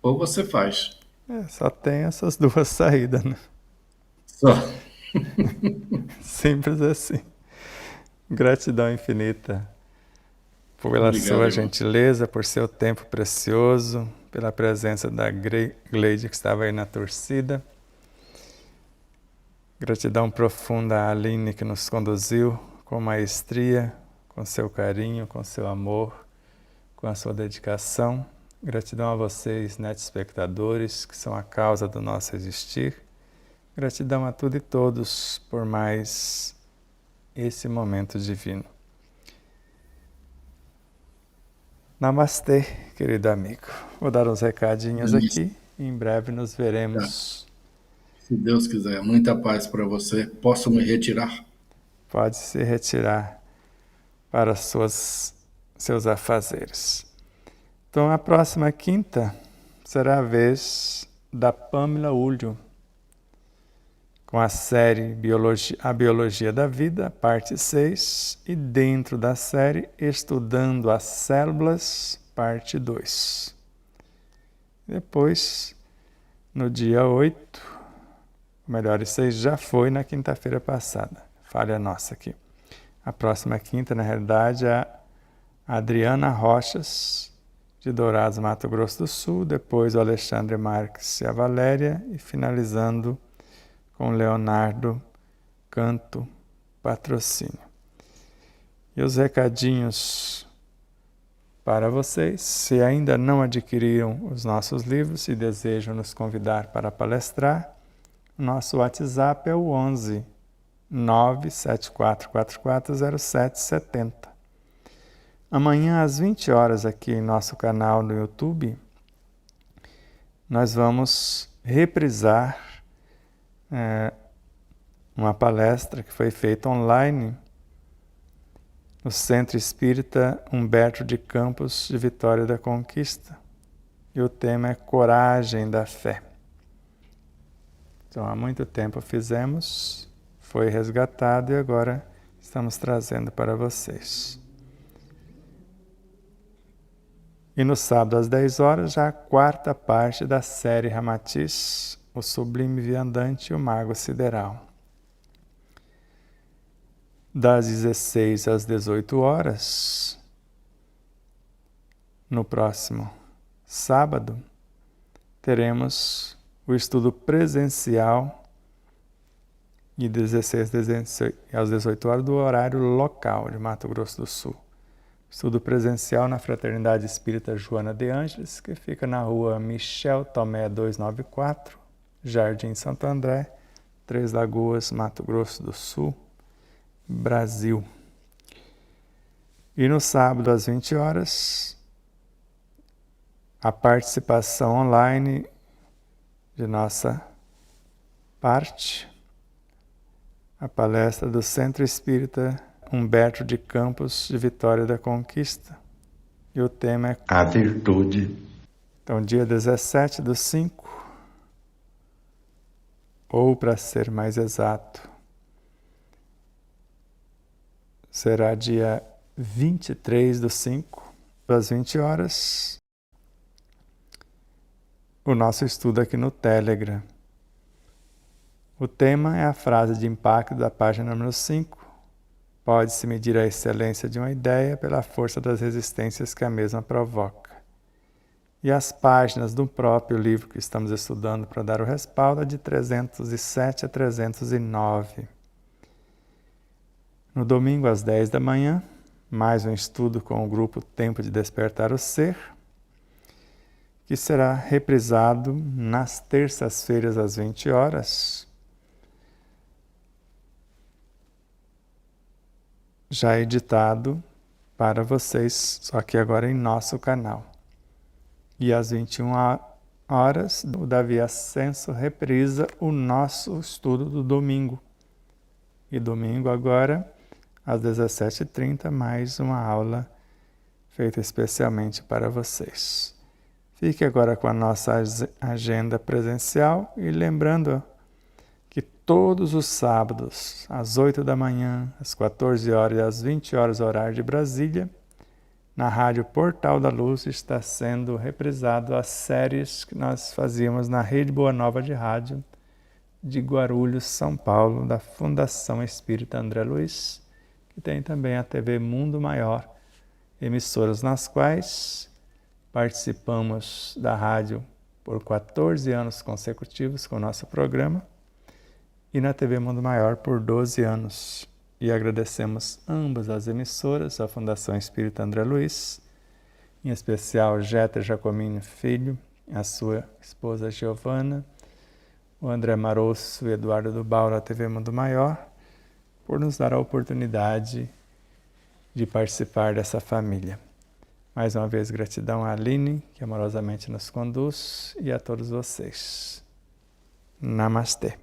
ou você faz. Só tem essas duas saídas, né? Só. Simples assim. Gratidão infinita pela Obrigado, sua irmão. gentileza, por seu tempo precioso, pela presença da Gleide que estava aí na torcida. Gratidão profunda à Aline que nos conduziu com maestria, com seu carinho, com seu amor, com a sua dedicação. Gratidão a vocês, netespectadores, que são a causa do nosso existir. Gratidão a tudo e todos por mais esse momento divino. Namastê, querido amigo. Vou dar uns recadinhos aqui e em breve nos veremos. Se Deus quiser, muita paz para você. Posso me retirar? Pode se retirar para seus afazeres. Então, a próxima quinta será a vez da Pamela Ulho, com a série A Biologia da Vida, parte 6, e dentro da série Estudando as Células, parte 2. Depois, no dia 8, ou melhor, isso aí já foi na quinta-feira passada, falha nossa aqui. A próxima quinta, na realidade, é a Adriana Rochas, de Dourados, Mato Grosso do Sul, depois o Alexandre Marques e a Valéria, e finalizando com Leonardo Canto Patrocínio. E os recadinhos para vocês: se ainda não adquiriram os nossos livros e desejam nos convidar para palestrar, nosso WhatsApp é o 11 974440770. Amanhã às 20 horas aqui em nosso canal no YouTube, nós vamos reprisar uma palestra que foi feita online no Centro Espírita Humberto de Campos de Vitória da Conquista. E o tema é Coragem da Fé. Então, há muito tempo fizemos, foi resgatado e agora estamos trazendo para vocês. E no sábado às 10 horas, já a quarta parte da série Ramatiz, o Sublime Viandante e o Mago Sideral. Das 16 às 18 horas, no próximo sábado, teremos o estudo presencial de 16 às 18 horas do horário local de Mato Grosso do Sul. Estudo presencial na Fraternidade Espírita Joana de Ângeles, que fica na rua Michel Tomé 294, Jardim Santo André, Três Lagoas, Mato Grosso do Sul, Brasil. E no sábado às 20 horas, a participação online de nossa parte, a palestra do Centro Espírita Humberto de Campos de Vitória da Conquista. E o tema é a virtude. Então, dia 17/5, ou para ser mais exato, será dia 23/5, às 20 horas, o nosso estudo aqui no Telegram. O tema é a frase de impacto da página número 5. Pode-se medir a excelência de uma ideia pela força das resistências que a mesma provoca. E as páginas do próprio livro que estamos estudando para dar o respaldo é de 307 a 309. No domingo às 10 da manhã, mais um estudo com o grupo Tempo de Despertar o Ser, que será reprisado nas terças-feiras às 20 horas, já editado para vocês, só que agora em nosso canal. E às 21 horas, o Davi Ascenso reprisa o nosso estudo do domingo. E domingo agora, às 17h30, mais uma aula feita especialmente para vocês. Fique agora com a nossa agenda presencial e lembrando que todos os sábados, às 8 da manhã, às 14 horas e às 20 horas, horário de Brasília, na Rádio Portal da Luz está sendo reprisado as séries que nós fazíamos na Rede Boa Nova de Rádio de Guarulhos, São Paulo, da Fundação Espírita André Luiz, que tem também a TV Mundo Maior, emissoras nas quais participamos da rádio por 14 anos consecutivos com o nosso programa e na TV Mundo Maior por 12 anos. E agradecemos ambas as emissoras, a Fundação Espírita André Luiz, em especial Jeter Jacomini Filho, a sua esposa Giovana, o André Marosso e Eduardo Dubauro, a TV Mundo Maior, por nos dar a oportunidade de participar dessa família. Mais uma vez, gratidão à Aline, que amorosamente nos conduz, e a todos vocês. Namastê.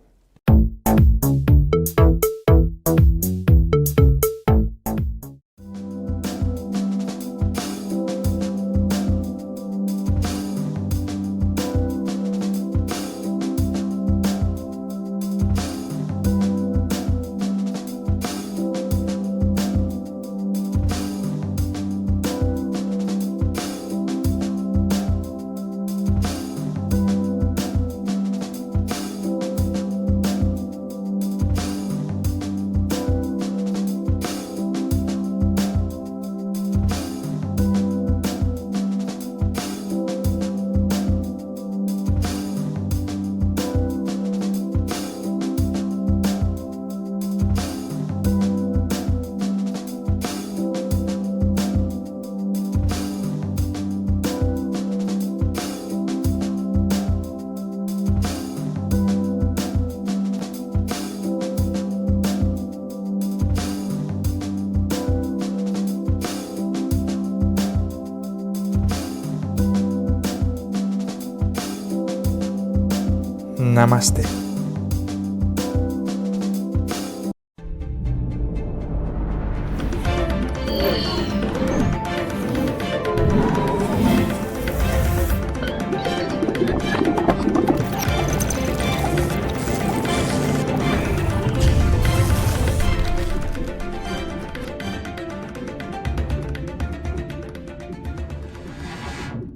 Namastê.